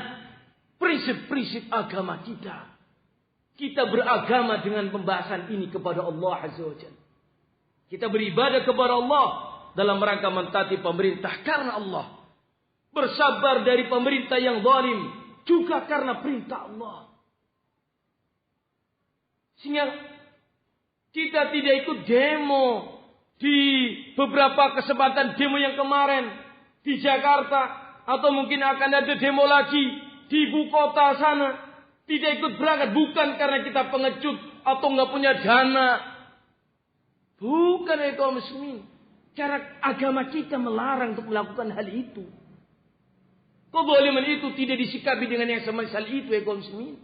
prinsip-prinsip agama kita. Kita beragama dengan pembahasan ini kepada Allah Azza wa Jalla. Kita beribadah kepada Allah dalam rangka mentaati pemerintah karena Allah. Bersabar dari pemerintah yang zalim juga karena perintah Allah. Sehingga kita tidak ikut demo di beberapa kesempatan demo yang kemarin di Jakarta. atau mungkin akan ada demo lagi di ibu kota sana. Tidak ikut berangkat bukan karena kita pengecut atau nggak punya dana. Bukan ya kaum muslimin. Cara agama kita melarang untuk melakukan hal itu. Kezaliman itu tidak disikapi dengan yang semisal itu ya kaum muslimin.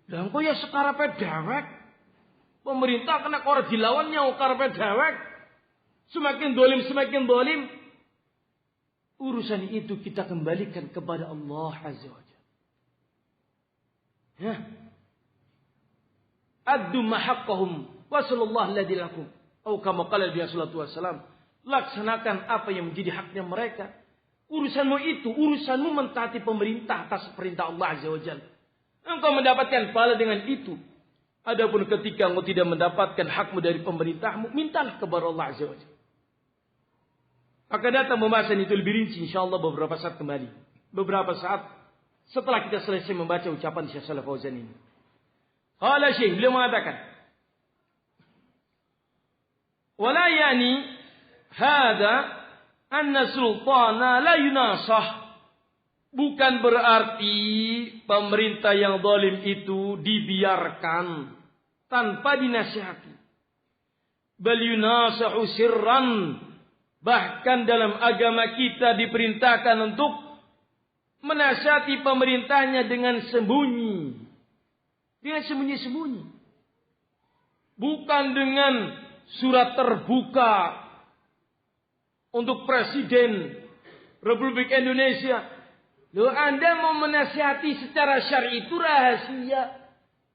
Dan kok ya sekarang dewek. Pemerintah kena orang dilawannya karena dewek. Semakin dolim. Urusan itu kita kembalikan kepada Allah Azza wa Jalla. Ya. Addu mahaqqahum wa sallallahu alladhi lakum. Atau kama qala Nabi sallallahu alaihi wasallam, laksanakan apa yang menjadi haknya mereka. Urusanmu mentaati pemerintah atas perintah Allah Azza wa Jalla. Engkau mendapatkan pahala dengan itu. Adapun ketika engkau tidak mendapatkan hakmu dari pemerintahmu, mintalah kepada Allah Azza wa Jalla. Akan datang pembahasan itu lebih rinci insyaallah beberapa saat kembali. Beberapa saat setelah kita selesai membaca ucapan Syekh Shalih Fauzan ini. Qala Syekh, beliau mengatakan, "Wala yani hadza anna sultana la yunasah." Bukan berarti pemerintah yang zalim itu dibiarkan tanpa dinasihati. Bal yunasahu sirran. Bahkan dalam agama kita diperintahkan untuk menasihati pemerintahnya dengan sembunyi. Dengan sembunyi-sembunyi. Bukan dengan surat terbuka untuk Presiden Republik Indonesia. Loh, Anda mau menasihati secara syar'i itu rahasia.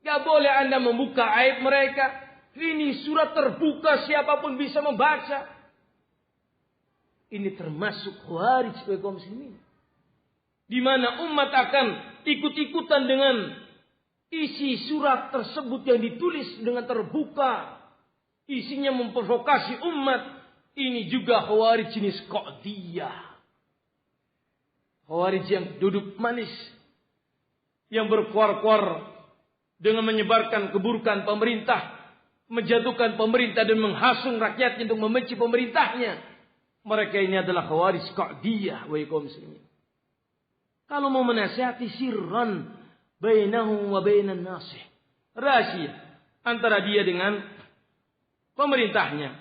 Gak boleh Anda membuka aib mereka. Ini surat terbuka, siapapun bisa membaca. Ini termasuk khawarij kaum muslimin. Di mana umat akan ikut-ikutan dengan isi surat tersebut yang ditulis dengan terbuka. Isinya memprovokasi umat. Ini juga khawarij jenis Qadiyah. Khawarij yang duduk manis. Yang berkuar-kuar dengan menyebarkan keburukan pemerintah. Menjatuhkan pemerintah dan menghasung rakyatnya untuk membenci pemerintahnya. Mereka ini adalah khawarij Qadiyah. Wa kaum muslimin. Kalau mau menasihati sirran. Bainahu wa bainan nasih. Rahasia. Antara dia dengan pemerintahnya.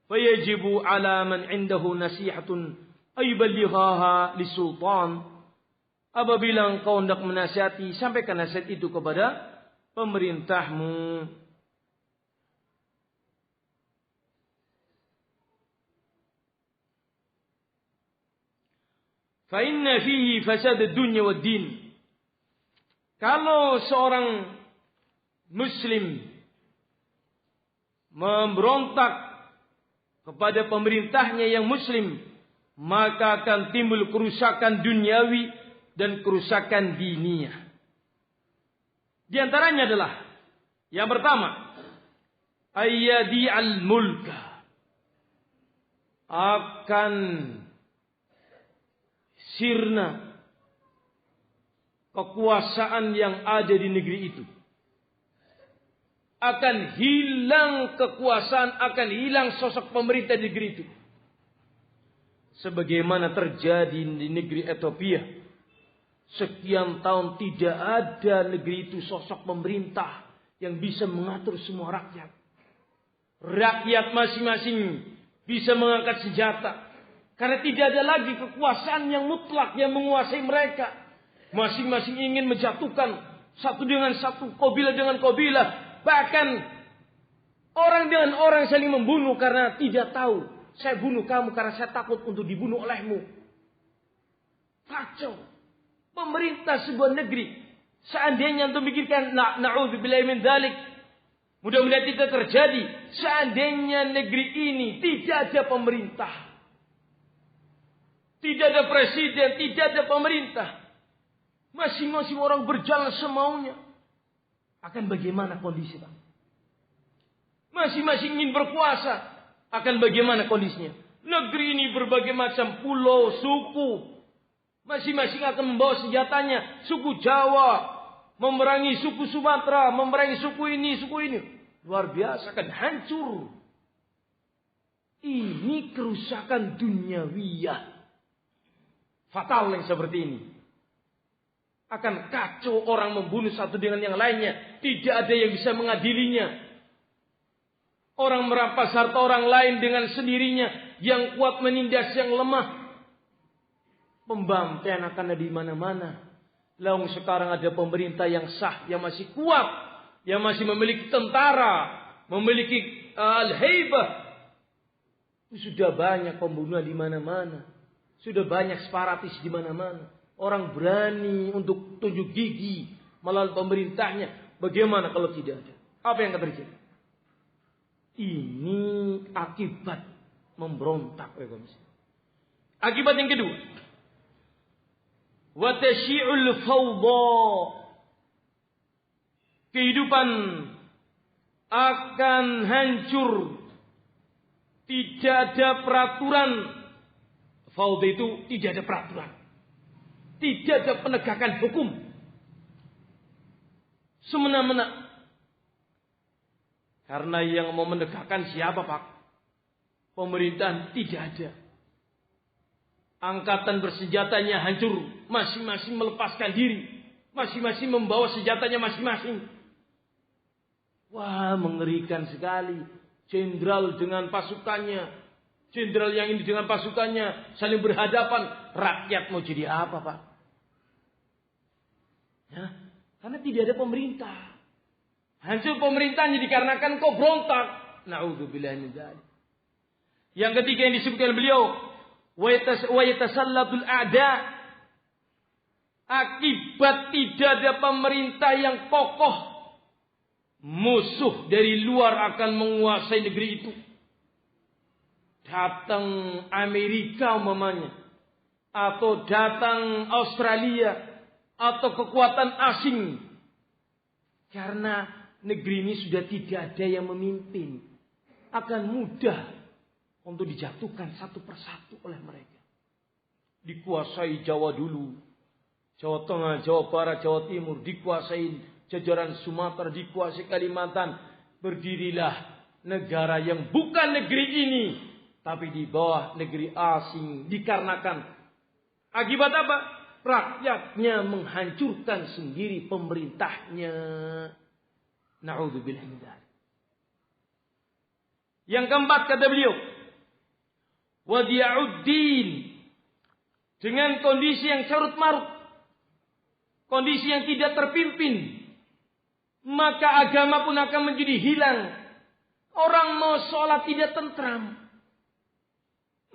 Fayajibu ala man indahu nasihatun. Ayuballighaha li sultan. Apabila engkau hendak menasihati, sampaikan nasihat itu kepada pemerintahmu. Fa inna fihi fasad ad-dunya wad-din. Kalau seorang muslim memberontak kepada pemerintahnya yang muslim, maka akan timbul kerusakan duniawi dan kerusakan diniyah. Di antaranya adalah yang pertama, ayyadi al-mulka, akan sirna kekuasaan yang ada di negeri itu. Akan hilang kekuasaan, akan hilang sosok pemerintah di negeri itu. Sebagaimana terjadi di negeri Ethiopia. Sekian tahun tidak ada negeri itu sosok pemerintah yang bisa mengatur semua rakyat. Rakyat masing-masing bisa mengangkat senjata. Karena tidak ada lagi kekuasaan yang mutlak yang menguasai mereka. Masing-masing ingin menjatuhkan satu dengan satu, kabilah dengan kabilah. Bahkan orang dengan orang saling membunuh karena tidak tahu. Saya bunuh kamu karena saya takut untuk dibunuh olehmu. Kacau. Pemerintah sebuah negeri. Seandainya untuk memikirkan na'udzubillahi min dzalik. Mudah-mudahan tidak terjadi. Seandainya negeri ini tidak ada pemerintah. Tidak ada presiden, tidak ada pemerintah. Masing-masing orang berjalan semaunya. Akan bagaimana kondisi Pak? Masing-masing ingin berkuasa. Akan bagaimana kondisinya? Negeri ini berbagai macam pulau, suku. Masing-masing akan membawa senjatanya. Suku Jawa memerangi suku Sumatera, memerangi suku ini, suku ini. Luar biasa, akan hancur. Ini kerusakan duniawiyah. fatal yang seperti ini. Akan kacau, orang membunuh satu dengan yang lainnya. Tidak ada yang bisa mengadilinya. Orang merampas harta orang lain dengan sendirinya. Yang kuat menindas yang lemah. Pembantaian akan ada di mana-mana. Lalu sekarang ada pemerintah yang sah, yang masih kuat. Yang masih memiliki tentara. Memiliki al-haibah. Sudah banyak pembunuhan di mana-mana. Sudah banyak separatis di mana-mana. Orang berani untuk tunjuk gigi melawan pemerintahnya. Bagaimana kalau tidak ada? Apa yang akan terjadi? Ini akibat memberontak. Akibat yang kedua. Wa tasyi'ul fawda. Kehidupan akan hancur. Tidak ada peraturan. Fawda itu tidak ada peraturan. Tidak ada penegakan hukum. Semena-mena. Karena yang mau menegakkan siapa, Pak? Pemerintahan tidak ada. Angkatan bersenjatanya hancur. Masing-masing melepaskan diri. Masing-masing membawa senjatanya masing-masing. Wah, mengerikan sekali. Jenderal dengan pasukannya. Jenderal yang ini dengan pasukannya saling berhadapan. Rakyat mau jadi apa, Pak? Ya, karena tidak ada pemerintah. Hancur pemerintahnya dikarenakan kau berontak. Na'udzubillah min dzalik. Yang ketiga yang disebutkan beliau, wa yatasallatul a'da. Akibat tidak ada pemerintah yang kokoh, musuh dari luar akan menguasai negeri itu. Datang Amerika umpamanya, atau datang Australia, atau kekuatan asing. Karena negeri ini sudah tidak ada yang memimpin. Akan mudah untuk dijatuhkan satu persatu oleh mereka. Dikuasai Jawa dulu. Jawa Tengah, Jawa Barat, Jawa Timur. Dikuasai jajaran Sumatera, dikuasai Kalimantan. Berdirilah negara yang bukan negeri ini. Tapi di bawah negeri asing. Dikarenakan akibat apa? Rakyatnya menghancurkan sendiri pemerintahnya. Na'udzubillah min dzalik. Yang keempat kata beliau, wadi'uddin, dengan kondisi yang carut marut, kondisi yang tidak terpimpin, maka agama pun akan menjadi hilang. Orang mau sholat tidak tentram,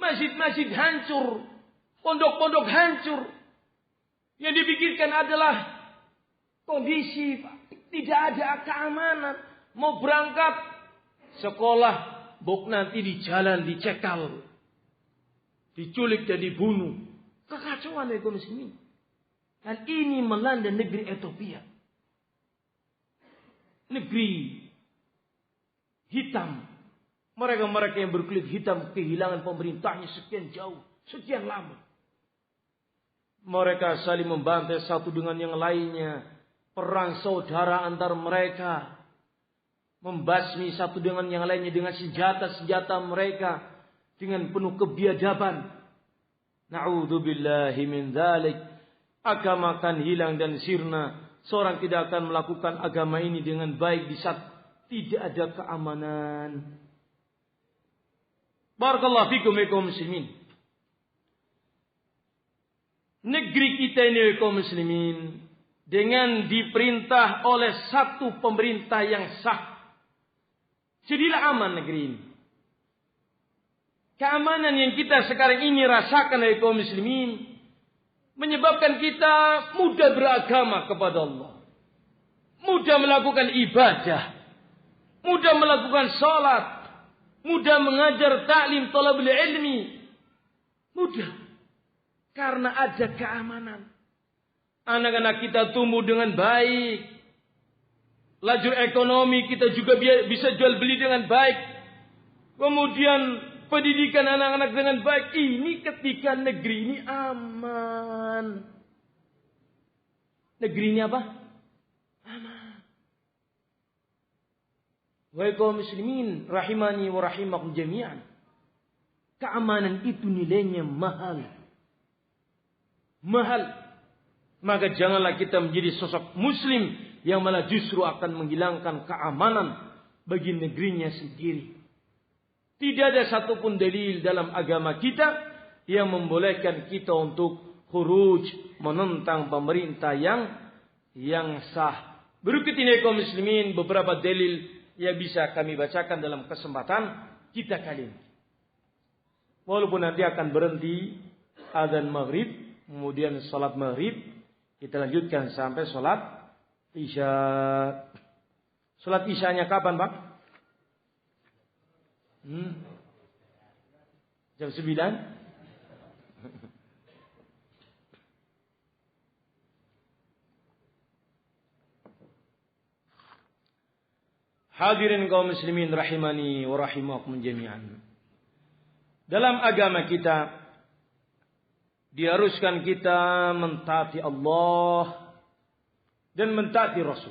masjid-masjid hancur, pondok-pondok hancur. Yang dipikirkan adalah kondisi tidak ada keamanan. Mau berangkat sekolah, bok nanti di jalan dicekal, diculik dan dibunuh. Kekacauan ekonomi ini. Dan ini melanda negeri Ethiopia. Negeri hitam. Mereka-mereka yang berkulit hitam kehilangan pemerintahnya sekian jauh, sekian lama. Mereka saling membantai satu dengan yang lainnya. Perang saudara antar mereka. Membasmi satu dengan yang lainnya dengan senjata-senjata mereka. Dengan penuh kebiadaban. Na'udzubillahi min dzalik. Agama akan hilang dan sirna. Seorang tidak akan melakukan agama ini dengan baik di saat tidak ada keamanan. Barakallahu fikum ya kaum muslimin. Negeri kita ini kaum muslimin, dengan diperintah oleh satu pemerintah yang sah, jadilah aman negeri ini. Keamanan yang kita sekarang ini rasakan oleh kaum muslimin menyebabkan kita mudah beragama kepada Allah, mudah melakukan ibadah, mudah melakukan salat, mudah mengajar taklim talabul ilmi, mudah. Karena ada keamanan. Anak-anak kita tumbuh dengan baik. Lajur ekonomi kita juga bisa jual beli dengan baik. Kemudian pendidikan anak-anak dengan baik. Ini ketika negeri ini aman. Negeri ini apa? Aman. Wahai kaum muslimin rahimani wa rahimakum jami'an. Keamanan itu nilainya mahal. mahal. Maka janganlah kita menjadi sosok muslim yang malah justru akan menghilangkan keamanan bagi negerinya sendiri. Tidak ada satupun dalil dalam agama kita yang membolehkan kita untuk khuruj, menentang pemerintah yang sah. Berikut ini kaum muslimin beberapa dalil yang bisa kami bacakan dalam kesempatan kita kali ini. Walaupun nanti akan berhenti azan maghrib, kemudian salat maghrib, kita lanjutkan sampai salat isya. Salat isyanya kapan, Pak? Jam 9? Hadirin kaum muslimin rahimani wa rahimakum jami'an. Dalam agama kita diharuskan kita mentaati Allah dan mentaati Rasul.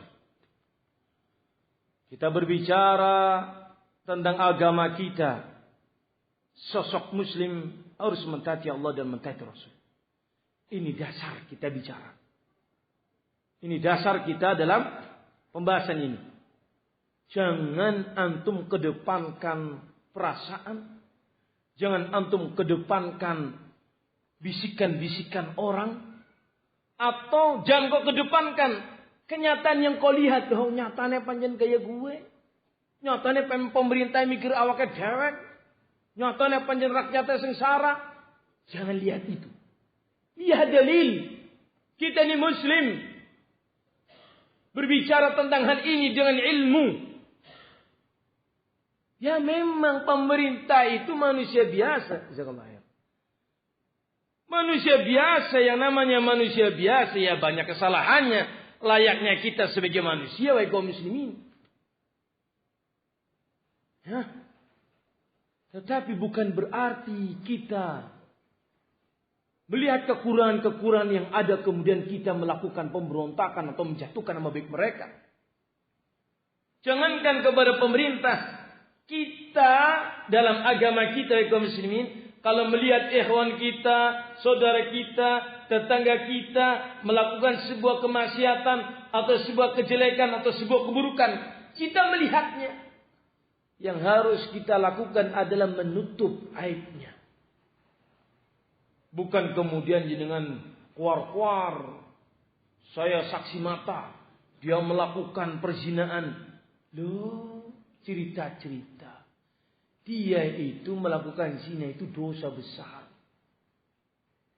Kita berbicara tentang agama kita. Sosok muslim harus mentaati Allah dan mentaati Rasul. Ini dasar kita bicara. Ini dasar kita dalam pembahasan ini. Jangan antum kedepankan perasaan. Jangan antum kedepankan bisikan-bisikan orang. Atau jangan kau kedepankan kenyataan yang kau lihat. Oh, nyatanya panjen kayak gue. Nyatanya pemerintah mikir awaknya dewek. Nyatanya panjen rakyatnya sengsara. Jangan lihat itu. Lihat dalil. Kita ini muslim. Berbicara tentang hal ini dengan ilmu. Ya memang pemerintah itu manusia biasa. Manusia biasa, yang namanya manusia biasa ya banyak kesalahannya. Layaknya kita sebagai manusia, wahai kaum muslimin. Ya. Tetapi bukan berarti kita melihat kekurangan-kekurangan yang ada kemudian kita melakukan pemberontakan atau menjatuhkan nama baik mereka. Jangankan kepada pemerintah, kita dalam agama kita kaum muslimin, kalau melihat ikhwan kita, saudara kita, tetangga kita melakukan sebuah kemaksiatan atau sebuah kejelekan atau sebuah keburukan, kita melihatnya. Yang harus kita lakukan adalah menutup aibnya. Bukan kemudian dengan kuar-kuar, saya saksi mata, dia melakukan perzinaan. Loh, cerita-cerita. Dia itu melakukan zina itu dosa besar.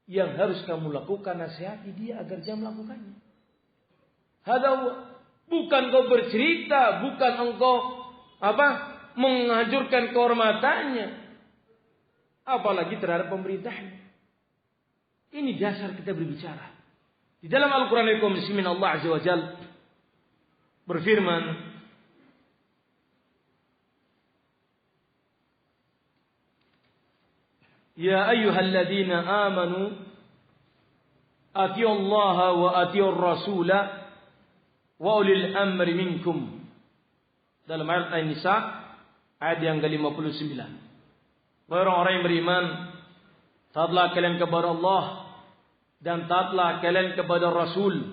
Yang harus kamu lakukan, nasihati dia agar jangan melakukannya. Bukan kau bercerita, bukan engkau menghancurkan kehormatannya, apalagi terhadap pemerintahnya. Ini dasar kita berbicara. Di dalam Al-Quran kaum muslimin, Allah Azza wa Jalla berfirman, Ya ayyuhalladzina amanu atiullaha wa atiur rasula wa ulil amri minkum. Dalam ayat An-Nisa ayat yang ke-59. Orang-orang yang beriman, taatlah kalian kepada Allah dan taatlah kalian kepada Rasul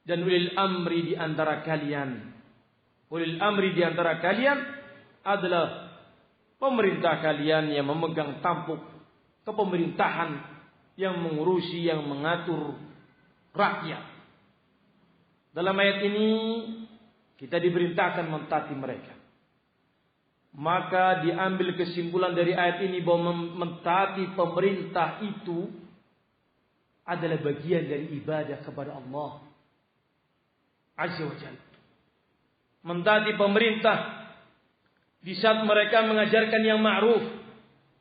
dan ulil amri di antara kalian. Ulil amri di antara kalian adalah pemerintah kalian yang memegang tampuk kepemerintahan, yang mengurusi, yang mengatur rakyat. Dalam ayat ini kita diperintahkan mentaati mereka. Maka diambil kesimpulan dari ayat ini bahwa mentaati pemerintah itu adalah bagian dari ibadah kepada Allah Azza wa Jalla. Mentaati pemerintah di saat mereka mengajarkan yang ma'ruf,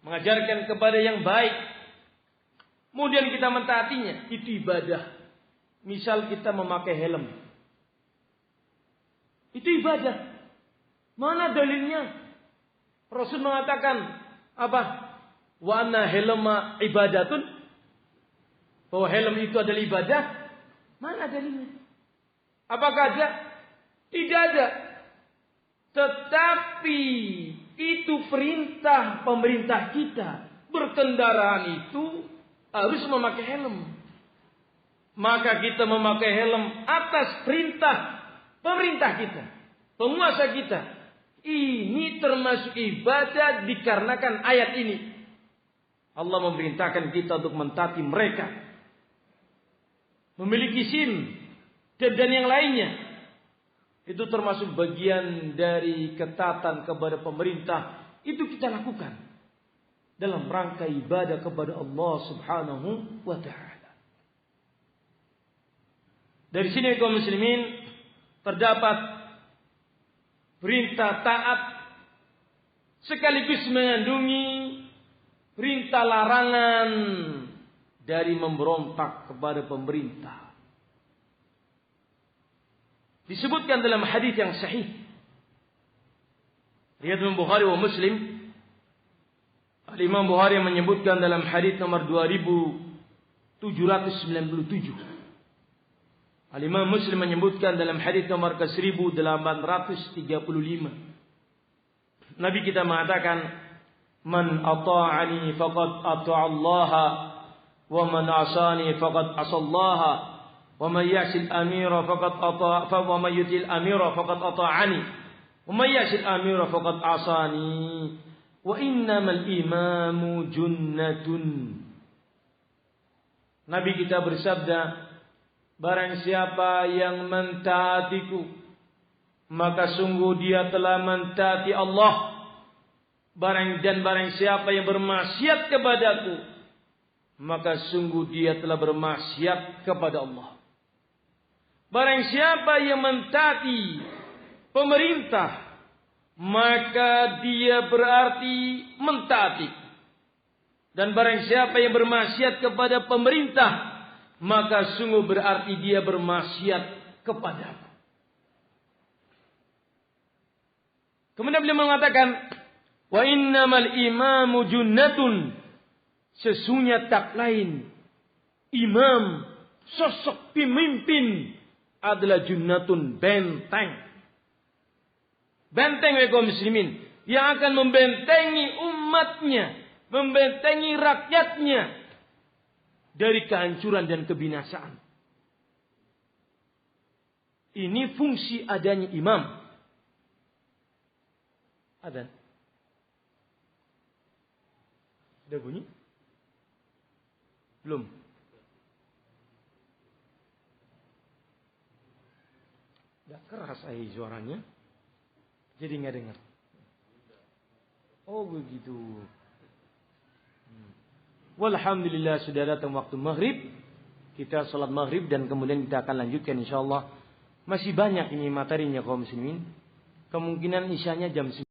mengajarkan kepada yang baik, kemudian kita mentaatinya, itu ibadah. Misal kita memakai helm, itu ibadah. Mana dalilnya? Rasul mengatakan apa? Wa anna helma ibadatun, bahwa helm itu adalah ibadah. Mana dalilnya? Apakah ada? Tidak ada. Tetapi itu perintah pemerintah kita. Berkendaraan itu harus memakai helm. maka kita memakai helm atas perintah pemerintah kita, penguasa kita. Ini termasuk ibadah dikarenakan ayat ini. Allah memerintahkan kita untuk mentaati mereka. Memiliki SIM dan yang lainnya. Itu termasuk bagian dari ketatan kepada pemerintah. Itu kita lakukan dalam rangka ibadah kepada Allah Subhanahu wa ta'ala. Dari sini kaum muslimin terdapat perintah taat sekaligus mengandungi perintah larangan dari memberontak kepada pemerintah. Disebutkan dalam hadis yang sahih riwayat Imam Bukhari wa Muslim. Al-Imam Bukhari menyebutkan dalam hadis nomor 2797. Al-Imam Muslim menyebutkan dalam hadis nomor ke-1835. Nabi kita mengatakan, "Man ata'ani faqad ata'a Allah, wa man 'asani faqad 'asa Allah, wa man ya'sil amira faqad ata'a, wa man yutil amira faqad ata'ani, wa man ya'sil amira faqad 'asani, wa innamal imamu junnatun." Nabi kita bersabda, barang siapa yang mentaatiku, maka sungguh dia telah mentaati Allah. Barang siapa yang bermaksiat kepadaku, maka sungguh dia telah bermaksiat kepada Allah. Barang siapa yang mentaati pemerintah, maka dia berarti mentaati. Dan barang siapa yang bermaksiat kepada pemerintah, maka sungguh berarti dia bermaksiat kepadaku. Kemudian beliau mengatakan, wa innamal imamu junnatun. Sesungguhnya tak lain, imam, sosok pemimpin adalah junnatun, benteng. Benteng kaum muslimin yang akan membentengi umatnya, membentengi rakyatnya dari kehancuran dan kebinasaan. Ini fungsi adanya imam. Adzan. Sudah bunyi? Belum. Udah keras suaranya. Jadi nggak dengar. Oh begitu. Walhamdulillah sudah datang waktu maghrib. Kita salat maghrib dan kemudian kita akan lanjutkan insyaallah. Masih banyak ini materinya kaum muslimin. Kemungkinan isyanya jam 9.